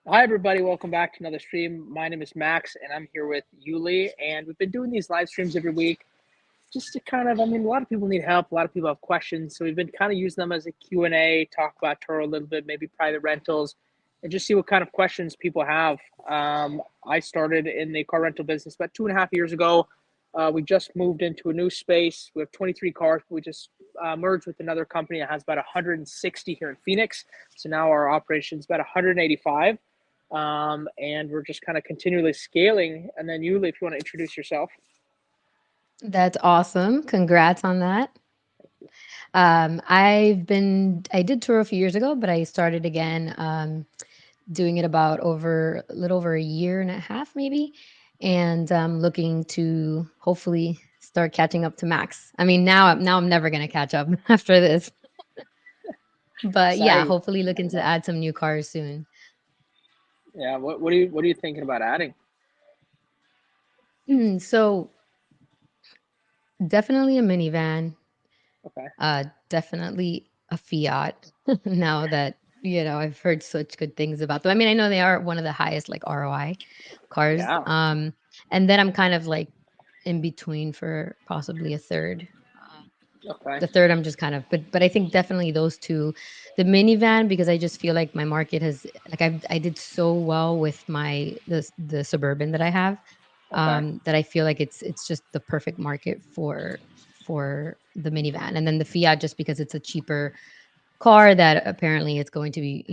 Hi, everybody. Welcome back to another stream. My name is Max, and I'm here with Yuly. And we've been doing these live streams every week just to a lot of people need help. A lot of people have questions. So we've been kind of using them as a Q&A, talk about Turo a little bit, maybe private rentals, and just see what kind of questions people have. I started in the car rental business about 2.5 years ago. We just moved into a new space. We have 23 cars. We just merged with another company that has about 160 here in Phoenix. So now our operation is about 185. And we're just kind of continually scaling. And then Yuli, if you want to introduce yourself. That's awesome. Congrats on that. I did tour a few years ago, but I started again, doing it about a little over a year and a half, maybe. And looking to hopefully start catching up to Max. I mean, now I'm never gonna catch up after this, but yeah, Exciting. hopefully looking to add some new cars soon. Yeah. What are you thinking about adding? So definitely a minivan. Okay. Definitely a Fiat. Now that, I've heard such good things about them. I mean, I know they are one of the highest like ROI cars. Yeah. And then I'm kind of like in between for possibly a third. Okay. The third I'm just kind of but I think definitely those two. The minivan, because I just feel like my market has like I did so well with the Suburban that I have, Okay. that I feel like it's just the perfect market for the minivan. And then the Fiat, just because it's a cheaper car that apparently it's going to be,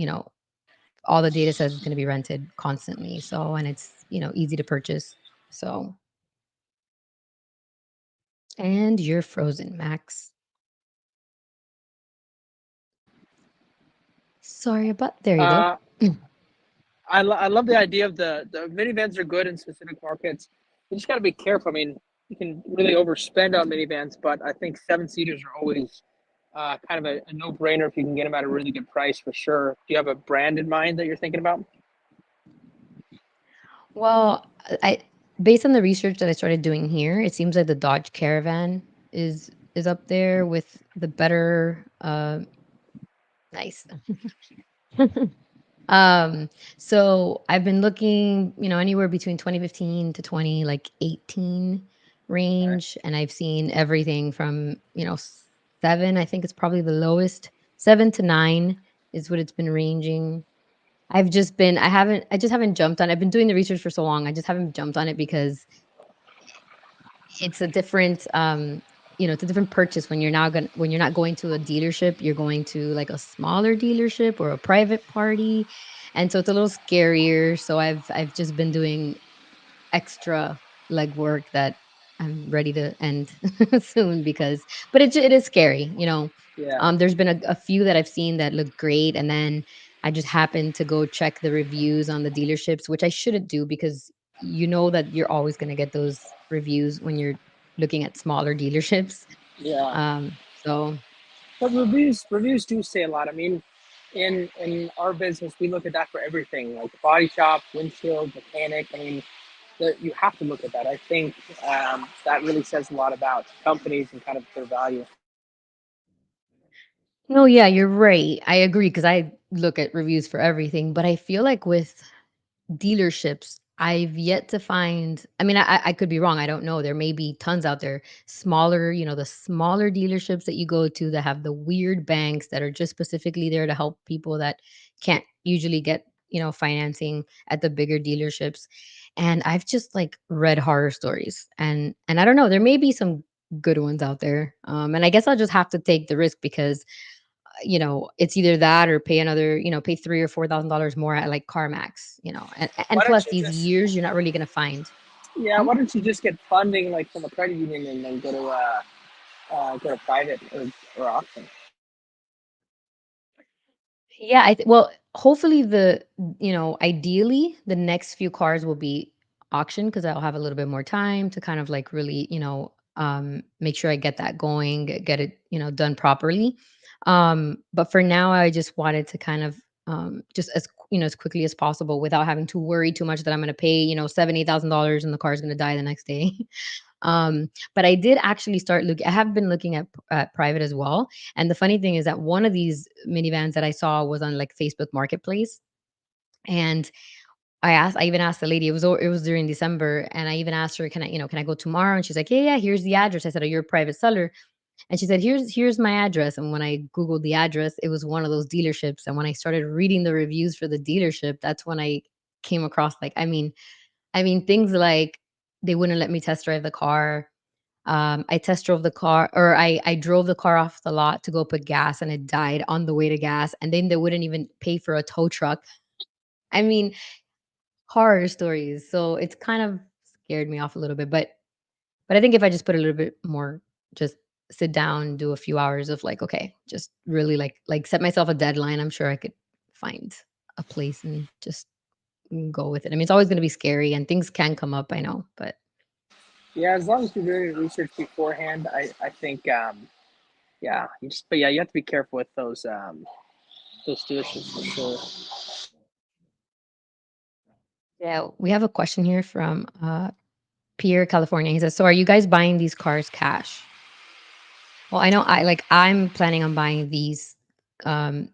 all the data says it's going to be rented constantly. So, and it's, easy to purchase. So, and you're frozen, Max. Sorry about there you go. Uh, I love the idea of the minivans are good in specific markets. You just got to be careful. I mean, you can really overspend on minivans, but I think seven seaters are always kind of a no brainer if you can get them at a really good price for sure. Do you have a brand in mind that you're thinking about? Well, I based on the research that I started doing here, it seems like the Dodge Caravan is up there with the better nice. um so I've been looking, anywhere between 2015 to 18 Okay. range, and I've seen everything from, 7, I think it's probably the lowest. 7 to 9 is what it's been ranging. I just haven't jumped on. I've been doing the research for so long. I just haven't jumped on it because it's a different it's a different purchase when you're not going to a dealership, you're going to like a smaller dealership or a private party. And so it's a little scarier. So I've just been doing extra legwork that I'm ready to end soon, because but it is scary, Yeah. there's been a few that I've seen that look great, and then I just happened to go check the reviews on the dealerships, which I shouldn't do, because you know that you're always going to get those reviews when you're looking at smaller dealerships. Yeah. So But reviews do say a lot. I mean, in our business, we look at that for everything, like the body shop, windshield, mechanic. I mean, you have to look at that. I think that really says a lot about companies and kind of their value. no, yeah, you're right. I agree, because I look at reviews for everything, but I feel like with dealerships, I've yet to find. I mean, I could be wrong, I don't know, there may be tons out there, smaller, the smaller dealerships that you go to that have the weird banks that are just specifically there to help people that can't usually get, financing at the bigger dealerships. And I've just, like, read horror stories, and I don't know, there may be some good ones out there, and I guess I'll just have to take the risk, because it's either that or pay another, pay $3 or $4,000 more at like CarMax, and Why don't plus you these just years you're not really gonna find. Yeah, Hmm? why don't you just get funding like from a credit union and then go to private or auction? Yeah, well, hopefully ideally the next few cars will be auction, because I'll have a little bit more time to kind of like really, make sure I get that going, get it, done properly. But for now, I just wanted to kind of just as quickly as possible without having to worry too much that I'm going to pay, $70,000 and the car is going to die the next day. But I did actually start look. I have been looking at private as well. And the funny thing is that one of these minivans that I saw was on like Facebook Marketplace, And I even asked the lady, it was during December, and I even asked her, can I go tomorrow? And she's like, yeah, here's the address. I said, "Are you a private seller?" And she said, here's my address. And when I Googled the address, it was one of those dealerships. And when I started reading the reviews for the dealership, that's when I came across, like, I mean, things like they wouldn't let me test drive the car. I test drove the car, or I drove the car off the lot to go put gas, and it died on the way to gas. And then they wouldn't even pay for a tow truck. I mean, horror stories. So it's kind of scared me off a little bit. But I think if I just put a little bit more, just sit down, do a few hours of, like, okay, just really, like set myself a deadline, I'm sure I could find a place and just go with it. I mean, it's always going to be scary and things can come up, I know, but Yeah, as long as you're doing research beforehand, I think yeah, but yeah, you have to be careful with those dealerships for sure. yeah, we have a question here from Pierre, California. He says, "So are you guys buying these cars cash?" Well, I know I'm planning on buying these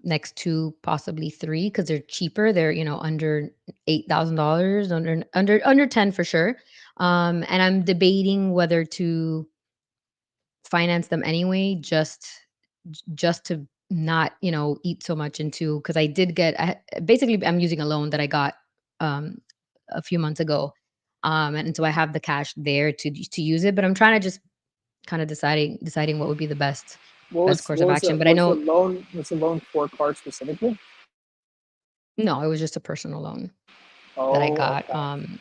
next 2, possibly 3, because they're cheaper. They're, under $8,000, under 10 for sure. And I'm debating whether to finance them anyway, just to not, eat so much into, because basically I'm using a loan that I got um a few months ago. And so I have the cash there to use it, but I'm trying to just kind of deciding what would be the best course What of was the action. But I know what's the loan for car specifically? no, it was just a personal loan that I Oh, got. okay.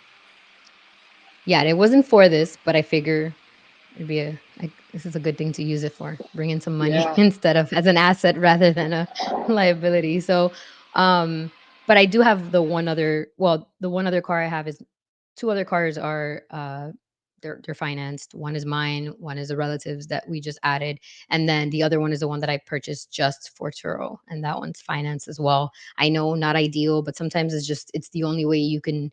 Yeah, and it wasn't for this, but I figure this is a good thing to use it for, bring in some money Yeah. instead of as an asset rather than a liability. So, but I do have the one other car I have is 2 other cars are, they're financed. One is mine, one is a relative's that we just added, and then the other one is the one that I purchased just for Turo, and that one's financed as well. I know, not ideal, but sometimes it's the only way you can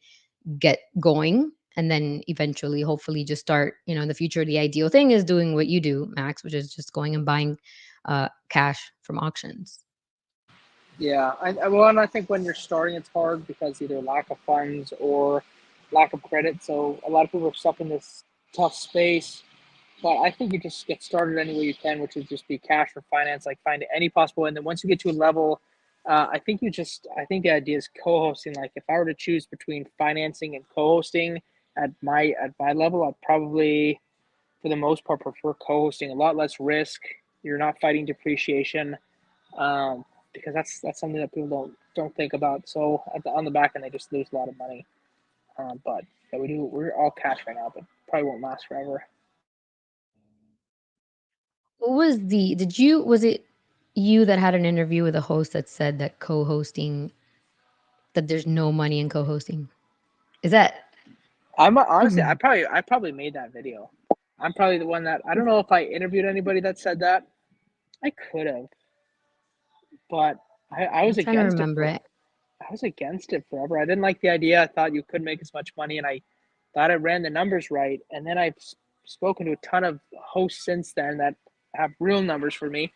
get going, and then eventually, hopefully, just start, in the future. The ideal thing is doing what you do, Max, which is just going and buying cash from auctions. Yeah, well, and I think when you're starting, it's hard because either lack of funds or lack of credit. So a lot of people are stuck in this tough space. But I think you just get started any way you can, which is just be cash or finance, like find any possible. And then once you get to a level, I think the idea is co-hosting. Like if I were to choose between financing and co-hosting at my level, I'd probably, for the most part, prefer co-hosting. A lot less risk. You're not fighting depreciation, um, because that's something that people don't think about. So on the back end, they just lose a lot of money. But yeah, we're all cash right now, but probably won't last forever. What was the did you was it you that had an interview with a host that said that co-hosting that there's no money in co-hosting? Is that I'm honestly, Mhm. I probably made that video. I'm probably the one that I don't know if I interviewed anybody that said that. I could have, but I I'm was trying to against it remember for it. I was against it forever. I didn't like the idea. I thought you couldn't make as much money, and I thought I ran the numbers right. And then I've spoken to a ton of hosts since then that have real numbers for me.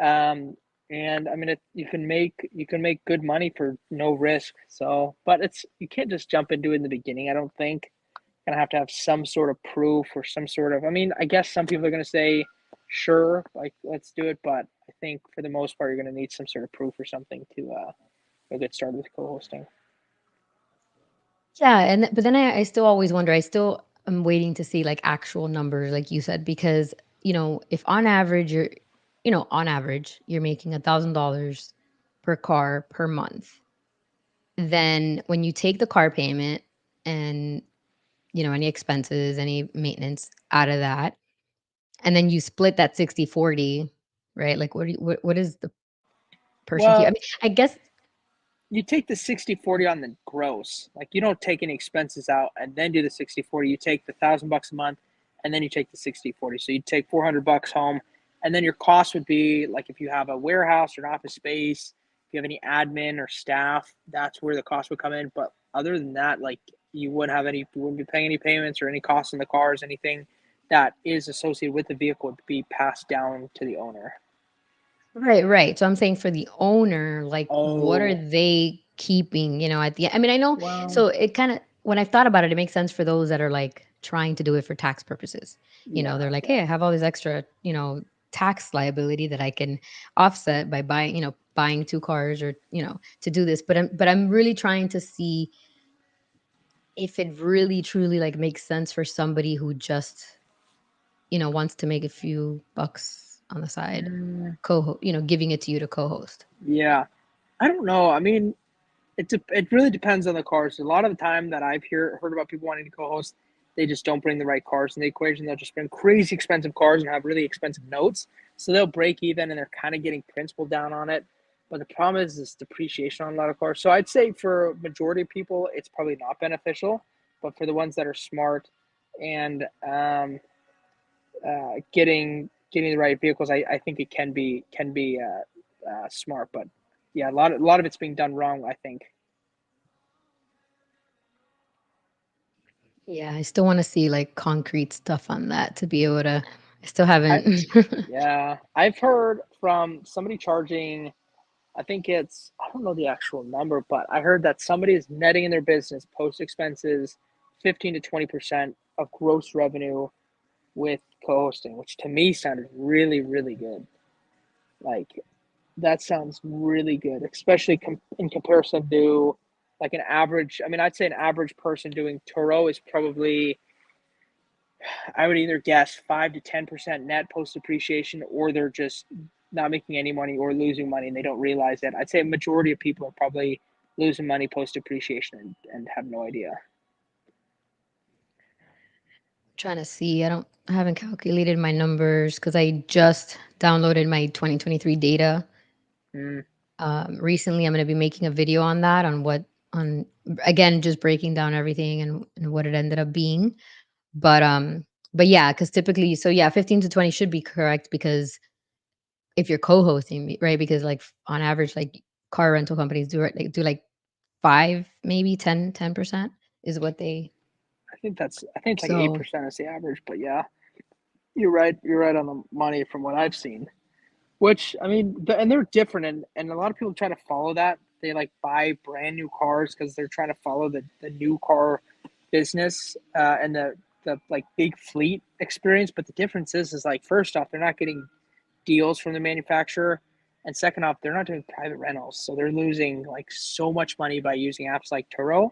Um, and I mean, you can make good money for no risk. So, but you can't just jump into it in the beginning. I don't think gonna have to have some sort of proof or some sort of. I mean, I guess some people are gonna say, sure, like let's do it, but I think for the most part, you're gonna need some sort of proof or something to get started with co-hosting. Yeah, but then I still always wonder. I still am waiting to see, like, actual numbers, like you said, because if on average you're making $1,000 per car per month, then when you take the car payment and any expenses, any maintenance out of that, and then you split that 60/40, right? Like, what is the person here? I Well, mean, I guess you take the 60/40 on the gross. Like you don't take any expenses out and then do the 60/40. You take the $1,000 a month and then you take the 60/40. So you take $400 home, and then your cost would be like if you have a warehouse or an office space, if you have any admin or staff, that's where the cost would come in. But other than that, like you wouldn't be paying any payments or any costs in the cars, anything that is associated with the vehicle would be passed down to the owner. right, right. So I'm saying for the owner, like, what are Oh, they? keeping, at the end. I mean, I know, Well, so it kind of, when I've thought about it, it makes sense for those that are like trying to do it for tax purposes. yeah, They're like, yeah. hey, I have all this extra, tax liability that I can offset by buying, buying two cars or, to do this. But I'm really trying to see if it really truly like makes sense for somebody who just, wants to make a few bucks on the side, Mm, giving it to you to co-host. yeah. I don't know. I mean, it really depends on the cars. A lot of the time that I've heard about people wanting to co-host, they just don't bring the right cars in the equation. They'll just bring crazy expensive cars and have really expensive notes. So they'll break even and they're kind of getting principal down on it. But the problem is this depreciation on a lot of cars. So I'd say for majority of people, it's probably not beneficial. But for the ones that are smart and getting the right vehicles, I think it can be smart. But yeah, a lot of it's being done wrong, I think. Yeah, I still want to see like concrete stuff on that to be able to. I still I haven't. Yeah, I've heard from somebody charging, I think I don't know the actual number, but I heard that somebody is netting in their business post expenses 15 to 20% of gross revenue with co-hosting, which to me sounded really, really good. Like that sounds really good, especially in comparison to like an average. I mean, I'd say an average person doing Turo is probably, I would either guess 5 to 10% net post depreciation, or they're just not making any money or losing money and they don't realize it. I'd say a majority of people are probably losing money post depreciation and have no idea. Trying to see. I haven't calculated my numbers because I just downloaded my 2023 data. Mm, Recently, I'm going to be making a video on that, on again, just breaking down everything and what it ended up being. But yeah, because typically, so yeah, 15 to 20 should be correct because if you're co-hosting, right? Because like on average, like car rental companies do like 5, maybe 10% is what they. I think it's like eight So, percent is the average, but yeah, you're right. You're right on the money from what I've seen. Which I mean, and they're different, and a lot of people try to follow that. They like buy brand new cars because they're trying to follow the new car business and the like big fleet experience. But the difference is like first off, they're not getting deals from the manufacturer, and second off, they're not doing private rentals, so they're losing like so much money by using apps like Turo,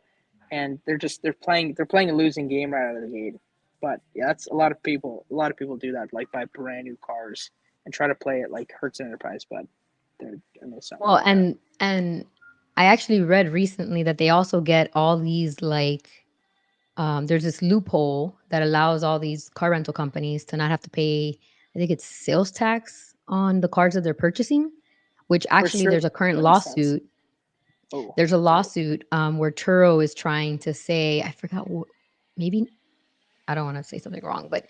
and they're playing a losing game right out of the gate. But yeah, that's a lot of people do that, like buy brand new cars and try to play it like Hertz Enterprise, but it's not well, like that. and I actually read recently that they also get all these like there's this loophole that allows all these car rental companies to not have to pay, I think it's sales tax on the cars that they're purchasing, which For actually sure, there's a current that makes sense. lawsuit. Oh, There's a lawsuit where Turo is trying to say, I forgot, maybe I don't want to say something wrong, but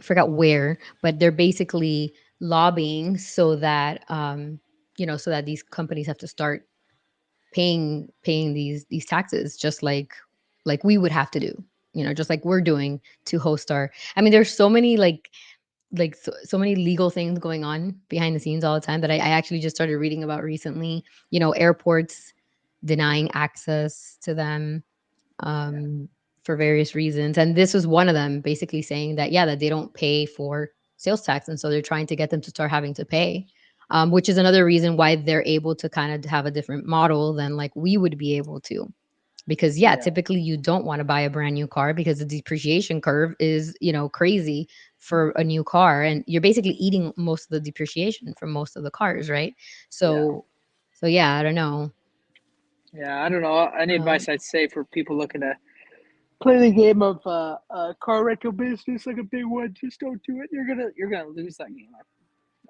forgot where, but they're basically lobbying so that so that these companies have to start paying these taxes just like we would have to do, just like we're doing to host our. I mean, there's so many so many legal things going on behind the scenes all the time that I actually just started reading about recently. Airports denying access to them yeah, um, for various reasons. And this was one of them, basically saying that, yeah, that they don't pay for sales tax. And so they're trying to get them to start having to pay, which is another reason why they're able to kind of have a different model than like we would be able to. Because, yeah, yeah, typically you don't want to buy a brand new car because the depreciation curve is, crazy for a new car. And you're basically eating most of the depreciation from most of the cars, right? yeah, So yeah, I don't know. yeah. I don't know. Any Um, advice I'd say for people looking to play the game of car rental business like a big one, just don't do it. You're gonna lose that game.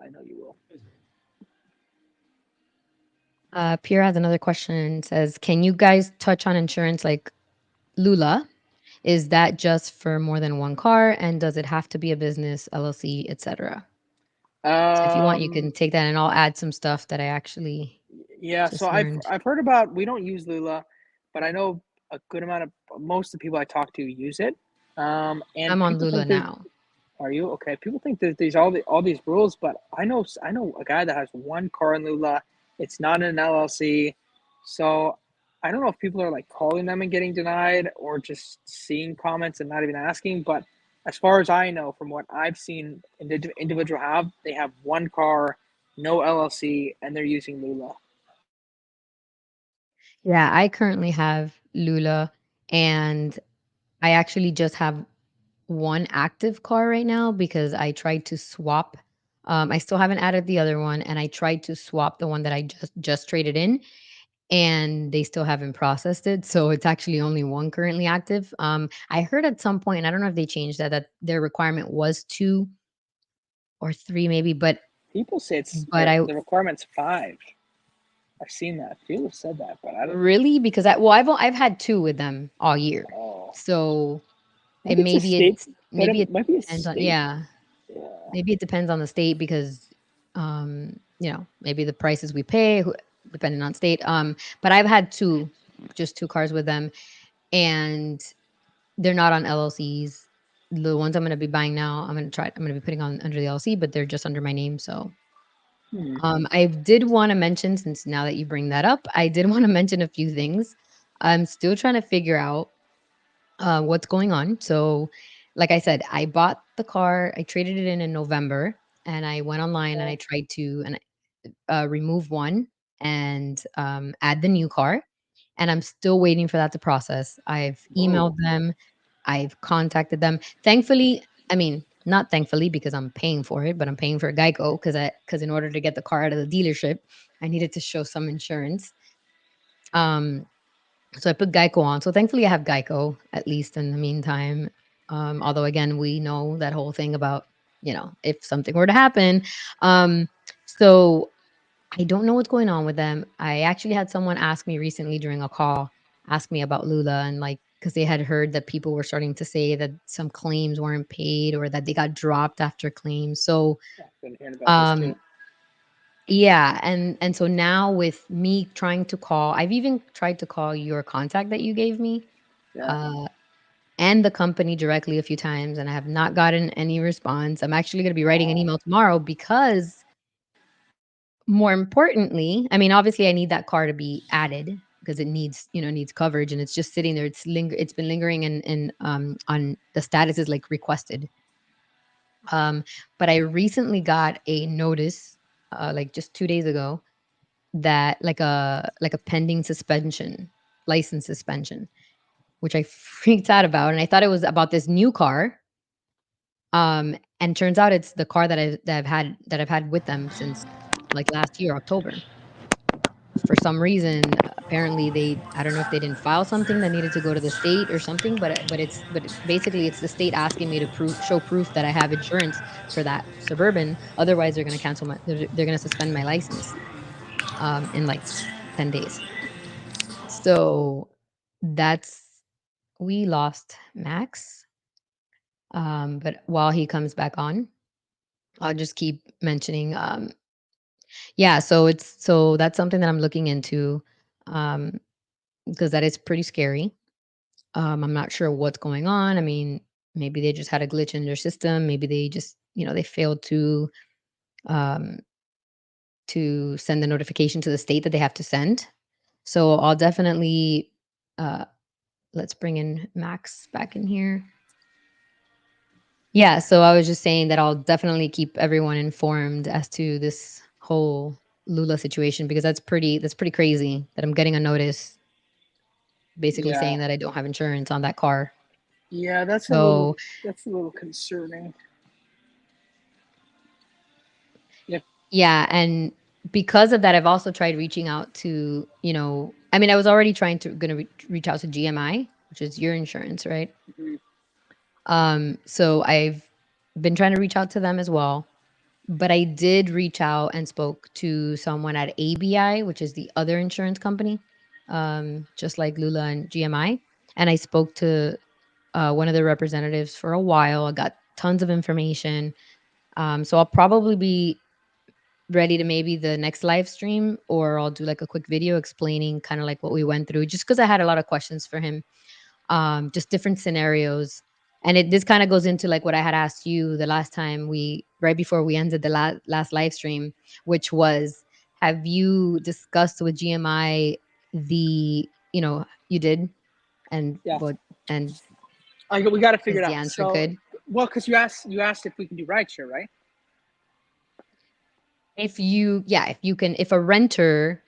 I know you will. Pierre has another question and says, can you guys touch on insurance like Lula? Is that just for more than one car? And does it have to be a business, LLC, etc.? So if you want, you can Um, take that and I'll add some stuff that I actually yeah. So just I've learned. I've heard about. We don't use Lula, but I know a good amount of most of the people I talk to use it. And I'm on people Lula think there's. now. Are you okay? People think that there's all these rules, but I know a guy that has one car in Lula. It's not an LLC. So I don't know if people are like calling them and getting denied or just seeing comments and not even asking. But as far as I know, from what I've seen, individual have they have one car, no LLC, and they're using Lula. Yeah, I currently have Lula, and I actually just have one active car right now because I tried to swap. I still haven't added the other one, and I tried to swap the one that I just traded in, and they still haven't processed it. So it's actually only one currently active. I heard at some point, I don't know if they changed that their requirement was two or three, maybe, People say but I the requirement's five. I've seen that. People have said that, but I don't. really because I've had two with them all year, Oh, so it maybe it's a state, but maybe it it might be a depends on state. yeah. Yeah. Maybe it depends on the state because, maybe the prices we pay, depending on state. But I've had just two cars with them, and they're not on LLCs. The ones I'm going to be buying now, I'm going to be putting on under the LLC, but they're just under my name. So, Hmm. I did want to mention, since now that you bring that up, I did want to mention a few things. I'm still trying to figure out what's going on. So, like I said, I bought the car, I traded it in November, and I went online and I Okay. tried to remove one and add the new car. And I'm still waiting for that to process. I've emailed Whoa. them, I've contacted them. Thankfully, I mean, not thankfully because I'm paying for it, but I'm paying for Geico because in order to get the car out of the dealership, I needed to show some insurance. Um, so I put Geico on. So thankfully I have Geico at least in the meantime. Although again, we know that whole thing about, if something were to happen. Um, so I don't know what's going on with them. I actually had someone ask me recently during a call, ask me about Lula and like because they had heard that people were starting to say that some claims weren't paid or that they got dropped after claims. So I've been hearing about this um too. yeah, and so now with me trying to call, I've even tried to call your contact that you gave me, Yeah. uh, and the company directly a few times, and I have not gotten any response. I'm actually gonna be writing an Wow. email tomorrow because more importantly, I mean, obviously I need that car to be added because it needs coverage and it's just sitting there. It's been lingering in on the status is like requested. Um, but I recently got a notice, like just 2 days ago that like a pending suspension, license suspension, which I freaked out about, and I thought it was about this new car. And turns out it's the car that I've had with them since like last year, October. For some reason, apparently I don't know if they didn't file something that needed to go to the state or something, basically it's the state asking me to show proof that I have insurance for that Suburban. Otherwise, they're going to suspend my license in like 10 days. So that's we lost Max. But while he comes back on, I'll just keep mentioning. Yeah, so that's something that I'm looking into um, because that is pretty scary. I'm not sure what's going on. I mean, maybe they just had a glitch in their system. Maybe they just, they failed um, to send the notification to the state that they have to send. So I'll definitely uh, let's bring in Max back in here. Yeah, so I was just saying that I'll definitely keep everyone informed as to this whole Lula situation because that's pretty crazy that I'm getting a notice basically Yeah. saying that I don't have insurance on that car. Yeah. So, That's a little concerning. Yeah. yeah, and because of that I've also tried reaching out to, I mean I was already trying to going to reach out to GMI, which is your insurance, right? Mhm. So I've been trying to reach out to them as well. But I did reach out and spoke to someone at ABI, which is the other insurance company, just like Lula and GMI. And I spoke to one of the representatives for a while. I got tons of information. So I'll probably be ready to maybe the next live stream, or I'll do like a quick video explaining kind of like what we went through, just because I had a lot of questions for him, just different scenarios. And this kind of goes into like what I had asked you the last time right before we ended the last live stream, which was, have you discussed with GMI? you did, and Yeah, what, and we got to figure is it the out. answer So, good? well, because you asked if we can do rideshare, right? If a renter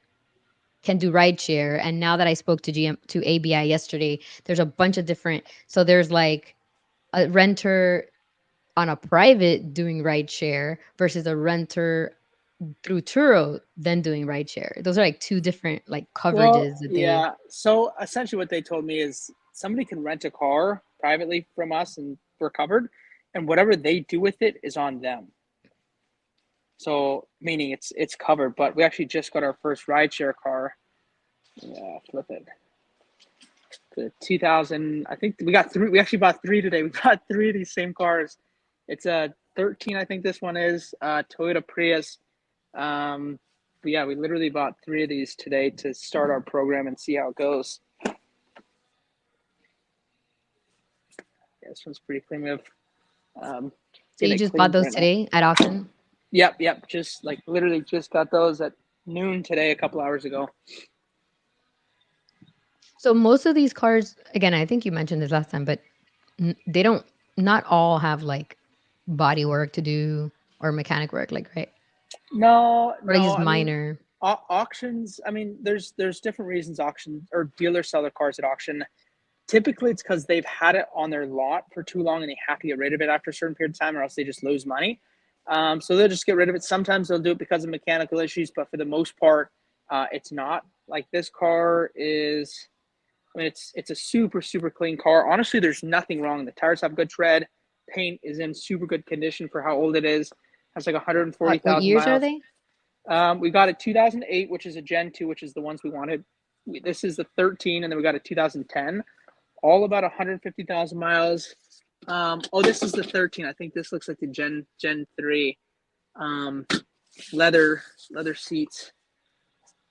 can do rideshare, and now that I spoke to ABI yesterday, there's a bunch of different. So there's like a renter on a private doing rideshare versus a renter through Turo then doing rideshare. Those are like two different like Well, coverages that they. yeah. So essentially, what they told me is somebody can rent a car privately from us, and we're covered, and whatever they do with it is on them. So meaning it's covered. But we actually just got our first rideshare car. Yeah, flip it. The 2000. I think we got three. We actually bought three today. We bought three of these same cars. It's a 13. I think this one is Toyota Prius. But yeah, we literally bought three of these today to start our program and see how it goes. Yeah, this one's pretty clean. We have So getting you it just bought cleaned those right now. today at auction? Yep. Just like literally just got those at noon today, a couple hours ago. So most of these cars, again, I think you mentioned this last time, but they don't. Not all have like body work to do or mechanic work, like, right? No, Or like no. just I mean, minor. auctions. I mean, there's different reasons auction or dealers sell their cars at auction. Typically, it's because they've had it on their lot for too long and they have to get rid of it after a certain period of time, or else they just lose money. So they'll just get rid of it. Sometimes they'll do it because of mechanical issues, but for the most part, it's not. Like this car is. I mean, it's a super clean car. Honestly, there's nothing wrong. The tires have good tread. Paint is in super good condition for how old it is. Has like What 140,000 years are miles. they? We got a 2008, which is a Gen 2, which is the ones we wanted. This is the 13, and then we got a 2010, all about 150,000 miles. This is the 13. I think this looks like the Gen 3. Um, leather seats.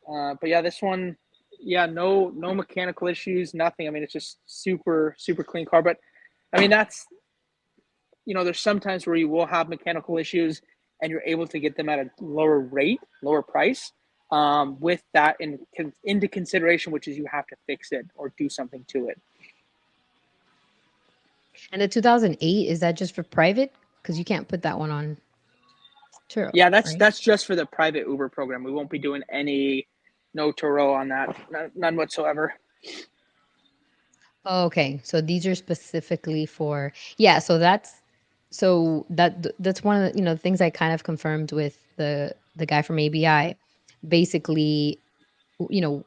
But yeah, this one, yeah, no mechanical issues, nothing. I mean, it's just super clean car. But I mean, that's there's sometimes where you will have mechanical issues, and you're able to get them at a lower rate, lower price. With that into consideration, which is you have to fix it or do something to it. And the 2008, is that just for private? Because you can't put that one on Turo, Yeah, right? that's just for the private Uber program. We won't be doing no Turo on that, none whatsoever. Oh, okay. So these are specifically for, yeah. That's one of the things I kind of confirmed with the guy from ABI. Basically, you know,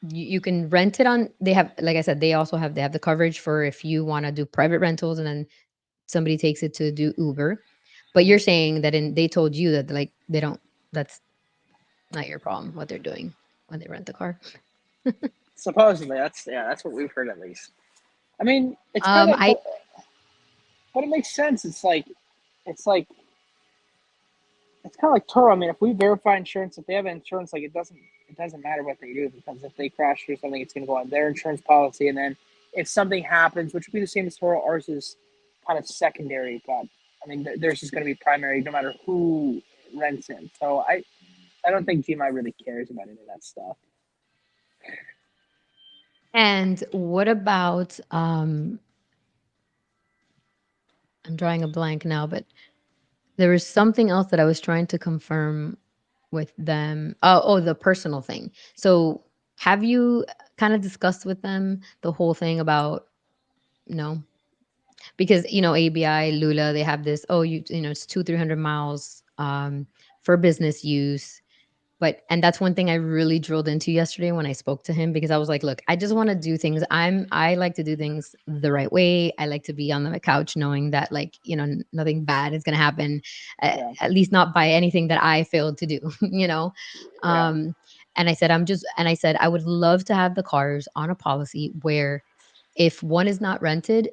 you can rent it on. They have, like I said, they have the coverage for if you want to do private rentals, and then somebody takes it to do Uber. But you're Mm-hmm. saying that they told you that like they don't. That's not your problem what they're doing when they rent the car. Supposedly, that's what we've heard at least. I mean, it's kind of, I but it makes sense. It's like it's kind of like Toro. I mean, if we verify insurance, if they have insurance, like it doesn't matter what they do, because if they crash or something, it's going to go on their insurance policy, and then if something happens, which would be the same as Toro, ours is kind of secondary. But I mean, theirs is going to be primary, no matter who rents in. So I don't think GMI really cares about any of that stuff. And what about I'm drawing a blank now, but there was something else that I was trying to confirm with them. Oh, the personal thing. So, have you kind of discussed with them the whole thing about no? Because ABI, Lula, they have this. Oh, it's 200-300 miles for business use. And that's one thing I really drilled into yesterday when I spoke to him, because I was like, look, I just want to do things. I like to do things the right way. I like to be on the couch knowing that like, nothing bad is going to happen, Yeah, at least not by anything that I failed to do, yeah, Um, and I said, I would love to have the cars on a policy where if one is not rented,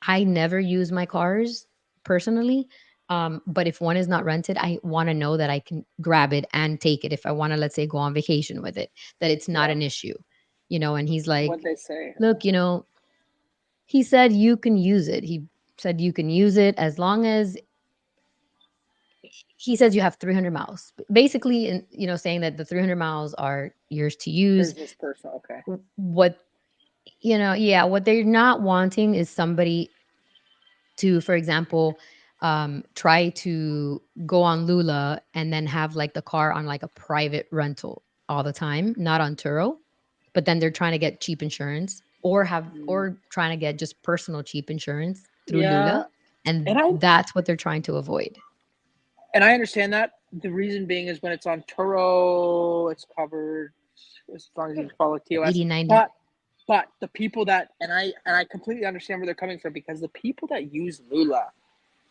I never use my cars personally. But if one is not rented, I want to know that I can grab it and take it if I want to, let's say, go on vacation with it, that it's not yeah. an issue. And he's What like, they say. look, he said you can use it. He said you can use it as long as he says you have 300 miles. Basically, saying that the 300 miles are yours to use. Business person. Okay. What, yeah, what they're not wanting is somebody to, for example, try to go on Lula and then have like the car on like a private rental all the time, not on Turo. But then they're trying to get cheap insurance Mm, or trying to get just personal cheap insurance through yeah, Lula. and And that's what they're trying to avoid. I understand that. The reason being is when it's on Turo, it's covered as long as you follow TOS. 80, 90. But the people that and I completely understand where they're coming from, because the people that use Lula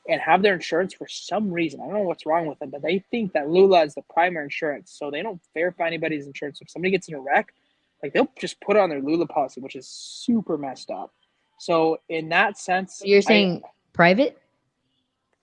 and have their insurance, for some reason, I don't know what's wrong with them, but they think that Lula is the primary insurance, so they don't verify anybody's insurance. If somebody gets in a wreck, like they'll just put it on their Lula policy, which is super messed up. So in that sense, You're saying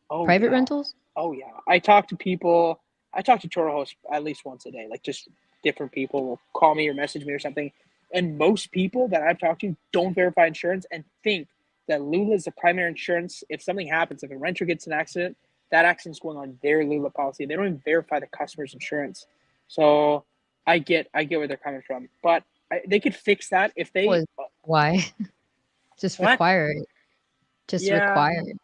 oh private yeah, rentals? oh yeah, I talk to people. I talk to Toro hosts at least once a day, like just different people will call me or message me or something. And most people that I've talked to don't verify insurance and think that Lula is the primary insurance. If something happens, if a renter gets an accident, that accident's going on their Lula policy. They don't even verify the customer's insurance. So I get where they're coming from, but they could fix that if they Was why? Just what? require it. Just Yeah. require it.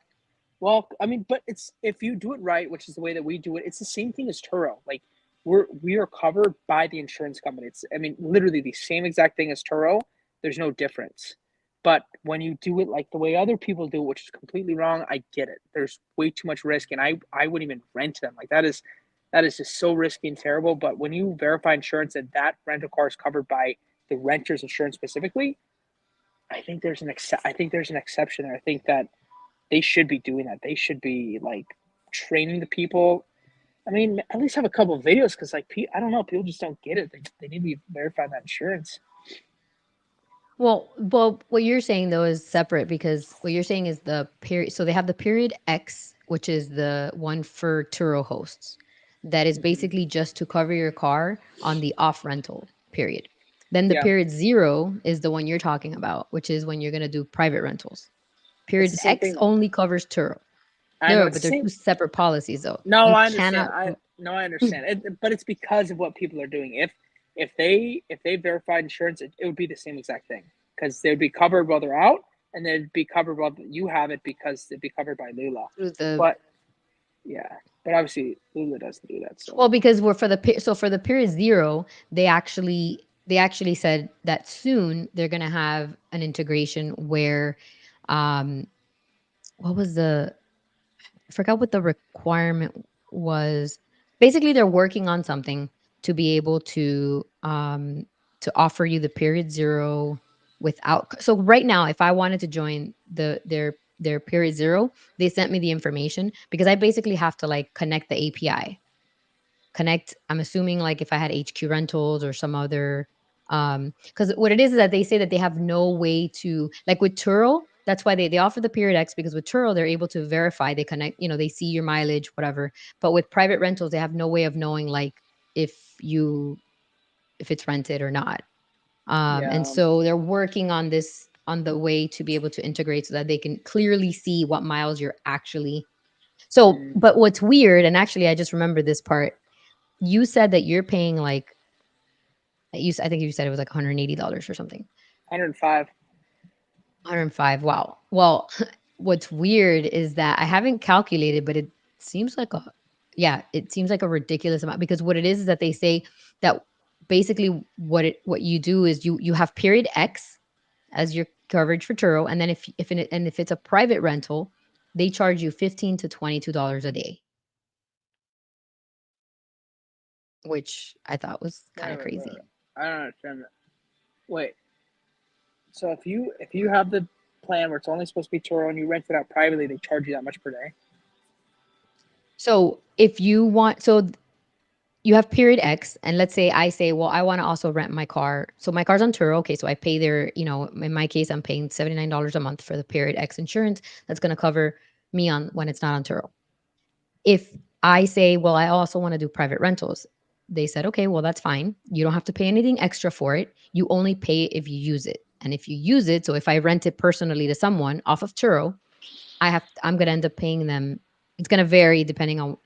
Well, I mean, but it's if you do it right, which is the way that we do it, it's the same thing as Turo. Like we are covered by the insurance company. It's, I mean, literally the same exact thing as Turo. There's no difference. But when you do it like the way other people do it, which is completely wrong, I get it. There's way too much risk, and I wouldn't even rent them. Like that is just so risky and terrible. But when you verify insurance and that rental car is covered by the renter's insurance specifically, I think there's an exception there. I think that they should be doing that. They should be like training the people. I mean, at least have a couple of videos, because like I don't know, people just don't get it. They need to be verifying that insurance. Well, what you're saying though is separate because what you're saying is the period. So they have the period X, which is the one for Turo hosts. That is Mm-hmm. basically just to cover your car on the off rental period. Then the Yeah, period 0 is the one you're talking about, which is when you're going to do private rentals. it's Period the same X thing. only covers Turo. I know No, it's but the they're two same. separate policies though. No, You I understand. cannot. I understand. But it's because of what people are doing. If they verified insurance, it would be the same exact thing, because they'd be covered while they're out, and they'd be covered while you have it because they'd be covered by Lula. Through the But yeah, but obviously Lula doesn't do that. So Well, because we're for the period 0, they actually said that soon they're gonna have an integration where, um, what was I forgot what the requirement was. Basically, they're working on something to be able to offer you the period 0 without. So right now, if I wanted to join their period 0, they sent me the information because I basically have to like connect the API. I'm assuming like if I had HQ Rentals or some other, because what it is that they say that they have no way to, like with Turo, that's why they offer the period X, because with Turo they're able to verify, they connect, they see your mileage, whatever. But with private rentals, they have no way of knowing like if you if it's rented or not. And yeah. so they're working on this, on the way to be able to integrate so that they can clearly see what miles you're actually. So, Mm, but what's weird, and actually I just remember this part, you said that you're paying like I think you said it was like $180 or something. 105. 105. Wow. Well, what's weird is that I haven't calculated, but it seems like it seems like a ridiculous amount because what it is that they say that basically what you do is you have period X as your coverage for Turo, and then if it's a private rental, they charge you $15 to $22 a day, which I thought was kind of Wait. crazy. I don't understand that. Wait. So if you have the plan where it's only supposed to be Turo and you rent it out privately, they charge you that much per day. So if you want, so you have period X, and let's say I say, well, I want to also rent my car. So my car's on Turo. Okay, so I pay in my case, I'm paying $79 a month for the period X insurance. That's going to cover me on when it's not on Turo. If I say, well, I also want to do private rentals, they said, okay, well, that's fine. You don't have to pay anything extra for it. You only pay if you use it. And if you use it, so if I rent it personally to someone off of Turo, I'm going to end up paying them. It's going to vary depending on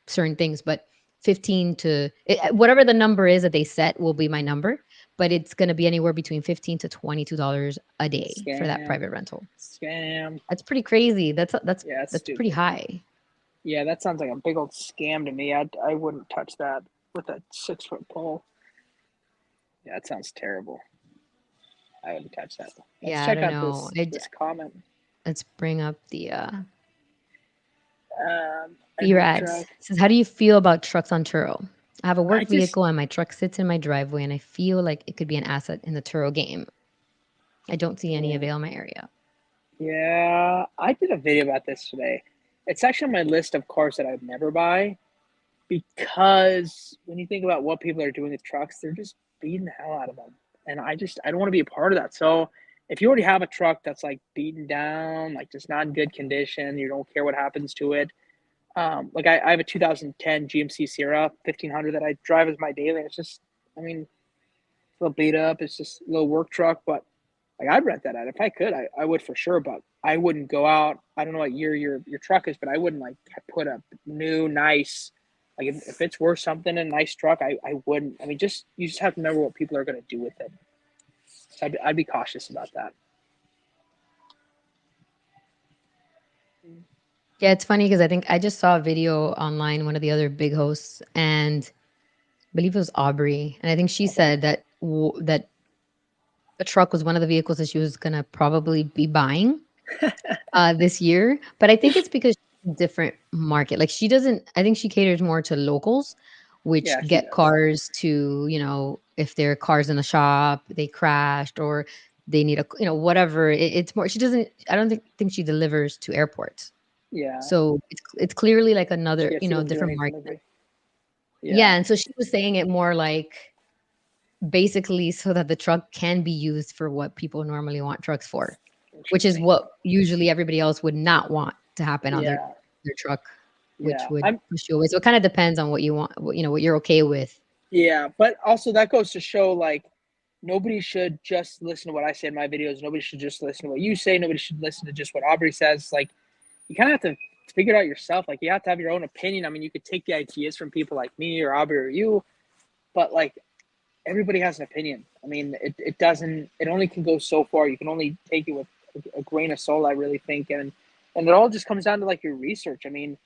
certain things, but 15 to whatever the number is that they set will be my number, but it's going to be anywhere between 15 to $22 a day for that Scam. private rental. Scam. That's pretty crazy. Yeah, it's That's pretty stupid. high. Yeah, that sounds like a big old scam to me. I wouldn't touch that with a 6 foot pole. Yeah, that sounds terrible. I wouldn't touch that. Let's Yeah, I check don't out know. this comment. Let's bring up the I drove B-Rags. truck. It says, how do you feel about trucks on Turo? I have a I work just vehicle and my truck sits in my driveway and I feel like it could be an asset in the Turo game. I don't see any yeah, avail in my area. yeah. I did a video about this today. It's actually on my list of cars that I'd never buy because when you think about what people are doing with trucks, they're just beating the hell out of them, and I don't want to be a part of that. So if you already have a truck that's like beaten down, like just not in good condition, you don't care what happens to it. Like I have a 2010 GMC Sierra 1500 that I drive as my daily. And it's just, I mean, a little beat up. It's just a little work truck, but like I'd rent that out if I could. I would for sure, but I wouldn't go out. I don't know what year your truck is, but I wouldn't like put a new nice like if it's worth something in a nice truck. I wouldn't. I mean, just you just have to remember what people are going to do with it. So I'd be cautious about that. Yeah, it's funny because I think I just saw a video online, one of the other big hosts, and I believe it was Aubrey, and I think she Okay. said that that a truck was one of the vehicles that she was gonna probably be buying this year. But I think it's because she's a different market. Like she doesn't. I think she caters more to locals, which Yeah, she get does. cars to if their cars in the shop they crashed or they need a whatever. It's more. She doesn't. I don't think she delivers to airports. Yeah, So it's clearly like she another, doesn't do different any market. delivery. Yeah, Yeah, and so she was saying it more like basically so that the truck can be used for what people normally want trucks for, which is interesting. what usually everybody else would not want to happen on Yeah, their truck, which yeah. would I'm push you away. So it kind of depends on what you want, what you're okay with. Yeah, but also that goes to show like nobody should just listen to what I say in my videos. Nobody should just listen to what you say. Nobody should listen to just what Aubrey says. Like you kind of have to figure it out yourself. Like you have to have your own opinion. I mean, you could take the ideas from people like me or Aubrey or you, but like everybody has an opinion. I mean, it doesn't. It only can go so far. You can only take it with a grain of salt. I really think, and it all just comes down to like your research. I mean,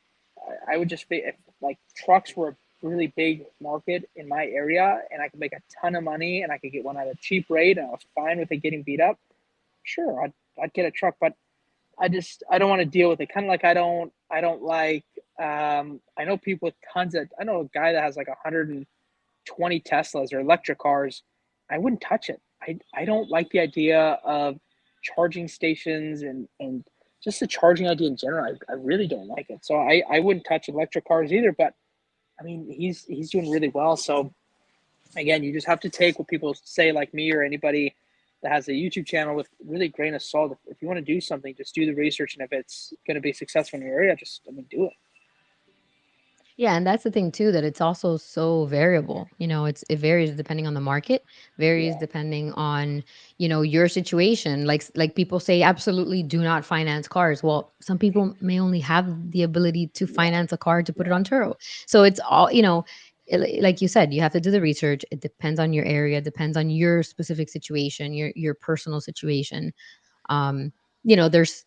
I would just be if like trucks were a really big market in my area, and I could make a ton of money, and I could get one at a cheap rate, and I was fine with it getting beat up. Sure, I'd get a truck, but I don't want to deal with it. Kind of like I don't like. I know people with tons of. I know a guy that has like 120 Teslas or electric cars. I wouldn't touch it. I don't like the idea of charging stations and just the charging idea in general. I really don't like it. So I wouldn't touch electric cars either. But I mean, he's doing really well. So again, you just have to take what people say, like me or anybody that has a YouTube channel, with really grain of salt. If you want to do something, just do the research, and if it's going to be successful in your area, just do it. Yeah, and that's the thing too, that it's also so variable. It varies depending on the market, varies Yeah, depending on, your situation. Like people say absolutely do not finance cars. Well, some people may only have the ability to yeah, finance a car to put it yeah, on Turo. So it's all, like you said, you have to do the research. It depends on your area, depends on your specific situation, your personal situation. um there's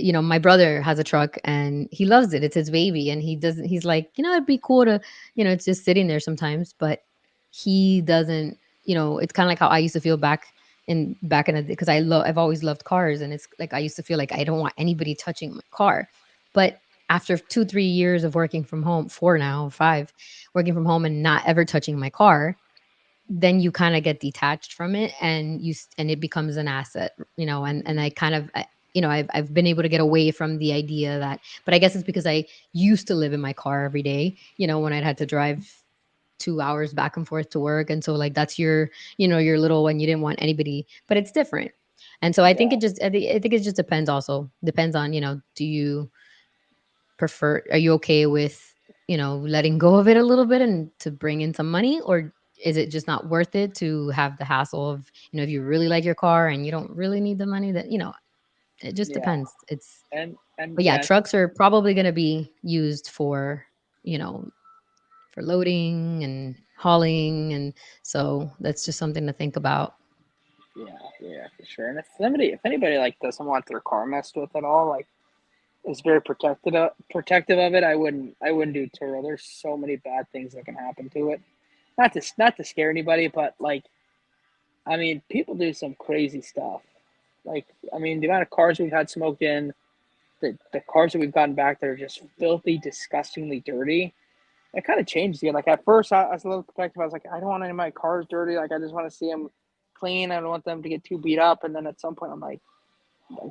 my brother has a truck and he loves it. It's his baby, and he's like, it'd be cool to, it's just sitting there sometimes, but he doesn't, it's kind of like how I used to feel back in the because I've always loved cars, and it's like I used to feel like I don't want anybody touching my car. But after 2-3 years of working from home, 4 now, 5, working from home and not ever touching my car, then you kind of get detached from it, and and it becomes an asset, and I kind of I've been able to get away from the idea that, but I guess it's because I used to live in my car every day, when I'd had to drive 2 hours back and forth to work. And so like that's your little one, you didn't want anybody, but it's different. And so yeah, I think it just depends, also depends on, do you are you okay with, letting go of it a little bit and to bring in some money, or is it just not worth it to have the hassle of, if you really like your car and you don't really need the money, that, it just yeah. depends. And But yeah, yeah, trucks are probably going to be used for, you know, for loading and hauling, and so that's just something to think about. Yeah, yeah, for sure. And if anybody like doesn't want their car messed with at all, like is very protective of it, I wouldn't do Turo. There's so many bad things that can happen to it. Not to scare anybody, but like I mean, people do some crazy stuff. Like I mean, the amount of cars we've had smoked in, the cars that we've gotten back that are just filthy, disgustingly dirty. It kind of changed you. Like at first, I was a little protective. I was like, I don't want any of my cars dirty. Like I just want to see them clean. I don't want them to get too beat up. And then at some point, I'm like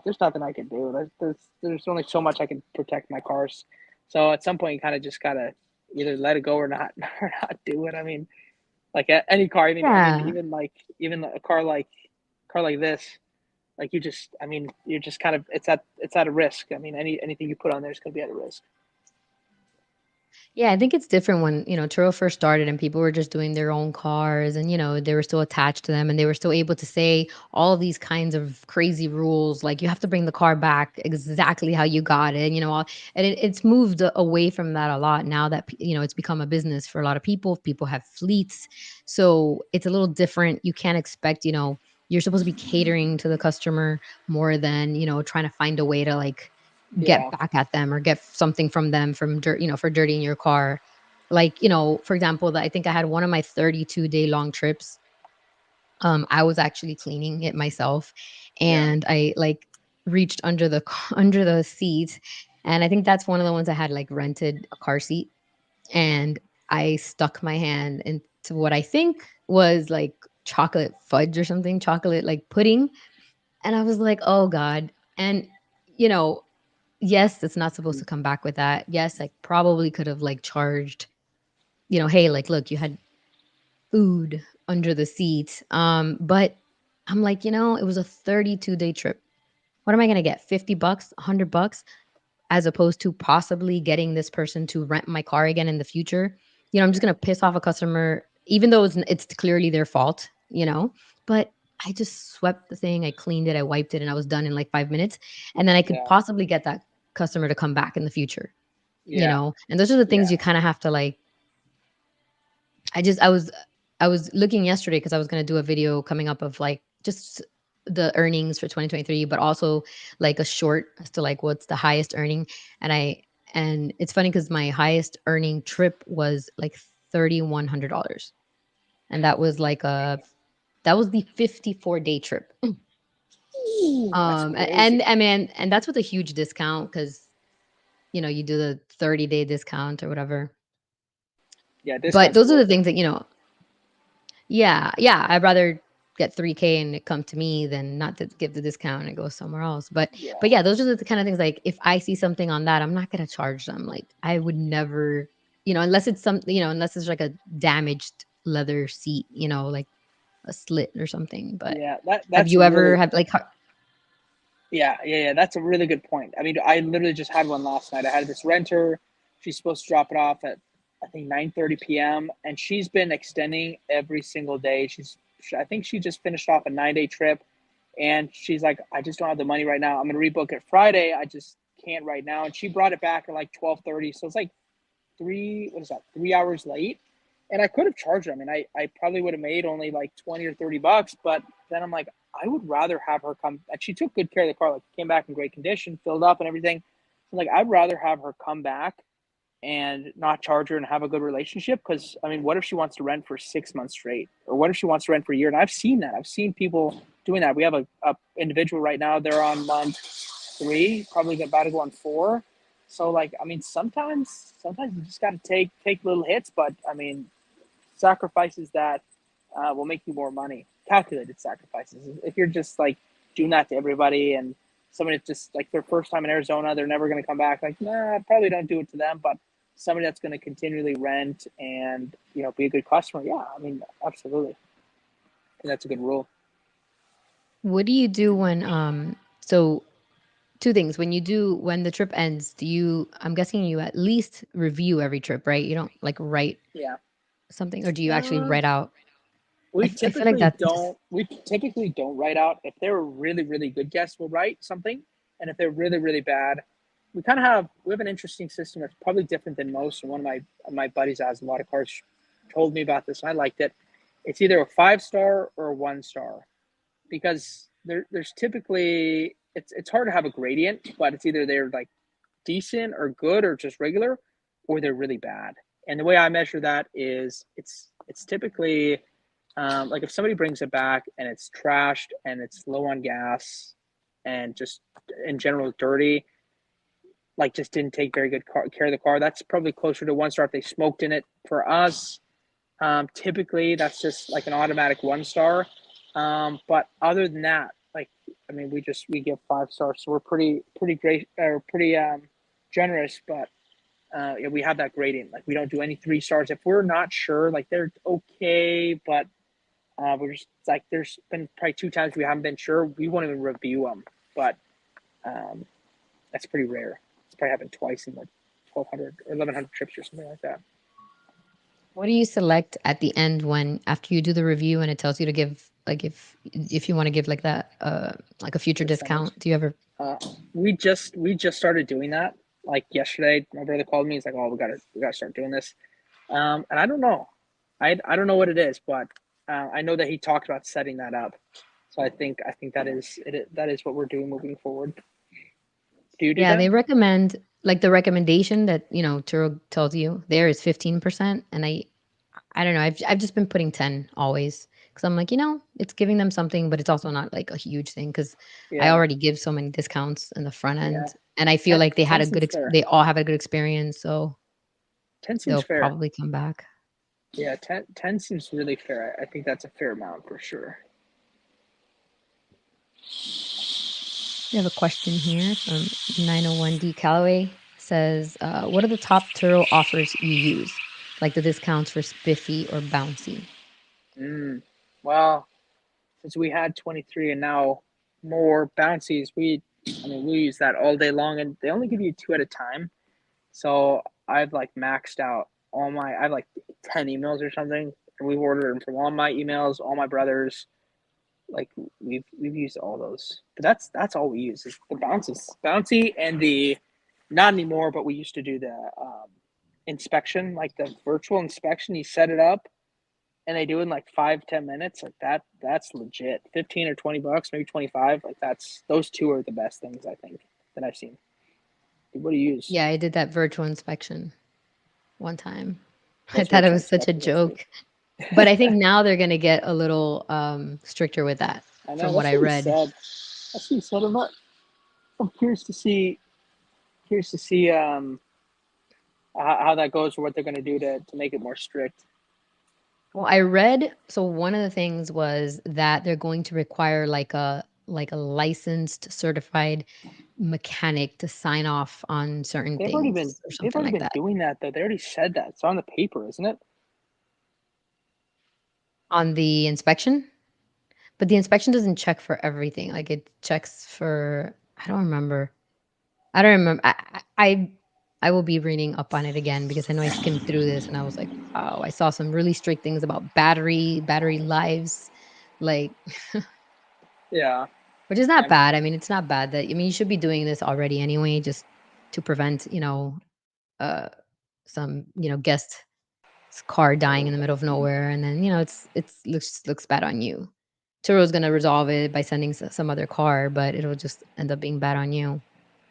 there's nothing I can do. There's only so much I can protect my cars. So at some point, you kind of just gotta either let it go or not, or not do it. I mean, like any car. Yeah. Even a car like this. Like you just, I mean, you're just kind of it's at a risk. I mean, anything you put on there is gonna be at a risk. Yeah, I think it's different when, Turo first started and people were just doing their own cars and, they were still attached to them and they were still able to say all of these kinds of crazy rules, like you have to bring the car back exactly how you got it, and it's moved away from that a lot now that, it's become a business for a lot of people. People have fleets. So it's a little different. You can't expect, you're supposed to be catering to the customer more than, trying to find a way to like get Yeah, back at them or get something from them from dirt, for dirtying your car. Like, for example, that I think I had one of my 32-day long trips. I was actually cleaning it myself yeah, and I like reached under the under the seat. And I think that's one of the ones I had like rented a car seat and I stuck my hand into what I think was like chocolate fudge or something, chocolate like pudding. And I was like, oh God. And, you know, yes, it's not supposed mhm, to come back with that. Yes, I probably could have like charged, hey, like, look, you had food under the seat. But I'm like, it was a 32-day trip. What am I gonna get? 50 bucks, 100 bucks, as opposed to possibly getting this person to rent my car again in the future. I'm just gonna piss off a customer, even though it's clearly their fault, But I just swept the thing, I cleaned it, I wiped it, and I was done in like 5 minutes. And then I could yeah, possibly get that customer to come back in the future. yeah, And those are the things yeah, you kind of have to like. I was looking yesterday because I was going to do a video coming up of like just the earnings for 2023, but also like a short as to like what's the highest earning. And it's funny because my highest earning trip was like $3,100, and that was the 54-day trip. Ooh, that's And crazy. I mean, and that's with a huge discount because you do the 30-day discount or whatever. Yeah, But discounts are those are the worth it. things that, yeah, yeah, I'd rather get 3K and it come to me than not to give the discount and it goes somewhere else. But Yeah, yeah, those are the kind of things like if I see something on that, I'm not gonna charge them. Like I would never, unless it's something, unless it's like a damaged leather seat, like a slit or something. But yeah, that have that's you ever really had like yeah. That's a really good point. I mean, I literally just had one last night. I had this renter. She's supposed to drop it off at I think 9:30 p.m. and she's been extending every single day. I think she just finished off a 9-day trip, and she's like, I just don't have the money right now. I'm gonna rebook it Friday. I just can't right now. And she brought it back at like 12:30, so it's like 3 hours late. And I could have charged her. I mean, I probably would have made only like 20 or 30 bucks, but then I'm like, I would rather have her come. And she took good care of the car, like came back in great condition, filled up and everything. So like, I'd rather have her come back and not charge her and have a good relationship. Because I mean, what if she wants to rent for 6 months straight, or what if she wants to rent for a year? And I've seen that. I've seen people doing that. We have a individual right now. They're on month three, probably about to go on four. So like, I mean, sometimes you just got to take little hits, but I mean, sacrifices that will make you more money. Calculated sacrifices. If you're just like doing that to everybody and somebody that's just like their first time in Arizona, they're never going to come back. Like, nah, probably don't do it to them. But somebody that's going to continually rent and be a good customer, yeah, I mean, absolutely. And that's a good rule. what do you do when so two things. When the trip ends, I'm guessing you at least review every trip, right? You don't like write Yeah. something, or do you actually Uh, write out? we I feel like typically that's just don't. We typically don't write out. If they're really really good guests, we'll write something, and if they're really really bad, we kind of have an interesting system that's probably different than most. And one of my buddies has a lot of cars told me about this, and I liked it. It's either a 5-star or a 1-star, because there's typically it's hard to have a gradient, but it's either they're like decent or good or just regular, or they're really bad. And the way I measure that is it's typically like if somebody brings it back and it's trashed and it's low on gas and just in general dirty, like just didn't take very good care of the car, that's probably closer to 1-star. If they smoked in it, for us, typically that's just like an automatic 1-star. But other than that, like, I mean, we give 5 stars, so we're pretty great, or pretty generous. But yeah, we have that gradient. Like, we don't do any 3 stars if we're not sure. Like, they're okay, but we're just like, there's been probably 2 times we haven't been sure. We won't even review them, but that's pretty rare. It's probably happened twice in like 1,200 or 1,100 trips or something like that. What do you select at the end when after you do the review and it tells you to give like if you want to give like that like a future Percentage. discount? Do you ever We just started doing that. Like yesterday, my brother called me. He's like, "Oh, we gotta start doing this." And I don't know, I don't know what it is, but I know that he talked about setting that up. So I think that is it. That is what we're doing moving forward. Do you do Yeah, that? they recommend like the recommendation that, Turo tells you there is 15%. And I don't know, I've just been putting 10 always because I'm like, it's giving them something, but it's also not like a huge thing because I Yeah, already give so many discounts in the front yeah. end, and I feel 10, like they had 10 a good seems fair. they all have a good experience, so 10 seems they'll fair. probably come back. Yeah, 10 seems really fair. I think that's a fair amount for sure. We have a question here from 901D Calloway. Says, what are the top Turo offers you use? Like the discounts for Spiffy or Bouncy? Mm. Well, since we had 23 and now more bouncies, I mean, we use that all day long, and they only give you 2 at a time. So I've like maxed out I have like 10 emails or something, and we've ordered them from all my emails, all my brothers. Like, we've used all those, but that's all we use is the bouncy, and the not anymore, but we used to do the inspection, like the virtual inspection. You set it up and they do it in like 5-10 minutes. Like that's legit. 15 or 20 bucks, maybe 25. Like, those 2 are the best things I think that I've seen. What do you use? Yeah, I did that virtual inspection one time. I Those thought it virtual was such a inspections are sweet. joke, but I think now they're gonna get a little stricter with that, I know, from what that's I what he read. said. That's what he said. I'm curious to see how that goes, or what they're going to do to make it more strict. Well, I read so one of the things was that they're going to require like a licensed, certified mechanic to sign off on certain things or They've something already like been that. doing that though. They already said that. It's on the paper, isn't it? On the inspection? But the inspection doesn't check for everything. Like it checks for I don't remember. I don't remember. I will be reading up on it again because I know I skimmed through this and I was like, wow, I saw some really strict things about battery lives, like Yeah. which is Yeah. not bad. I mean, it's not bad that I mean you should be doing this already anyway, just to prevent, uh some, guest car dying in the middle of nowhere and then, it's looks bad on you. Turo's gonna resolve it by sending some other car, but it'll just end up being bad on you.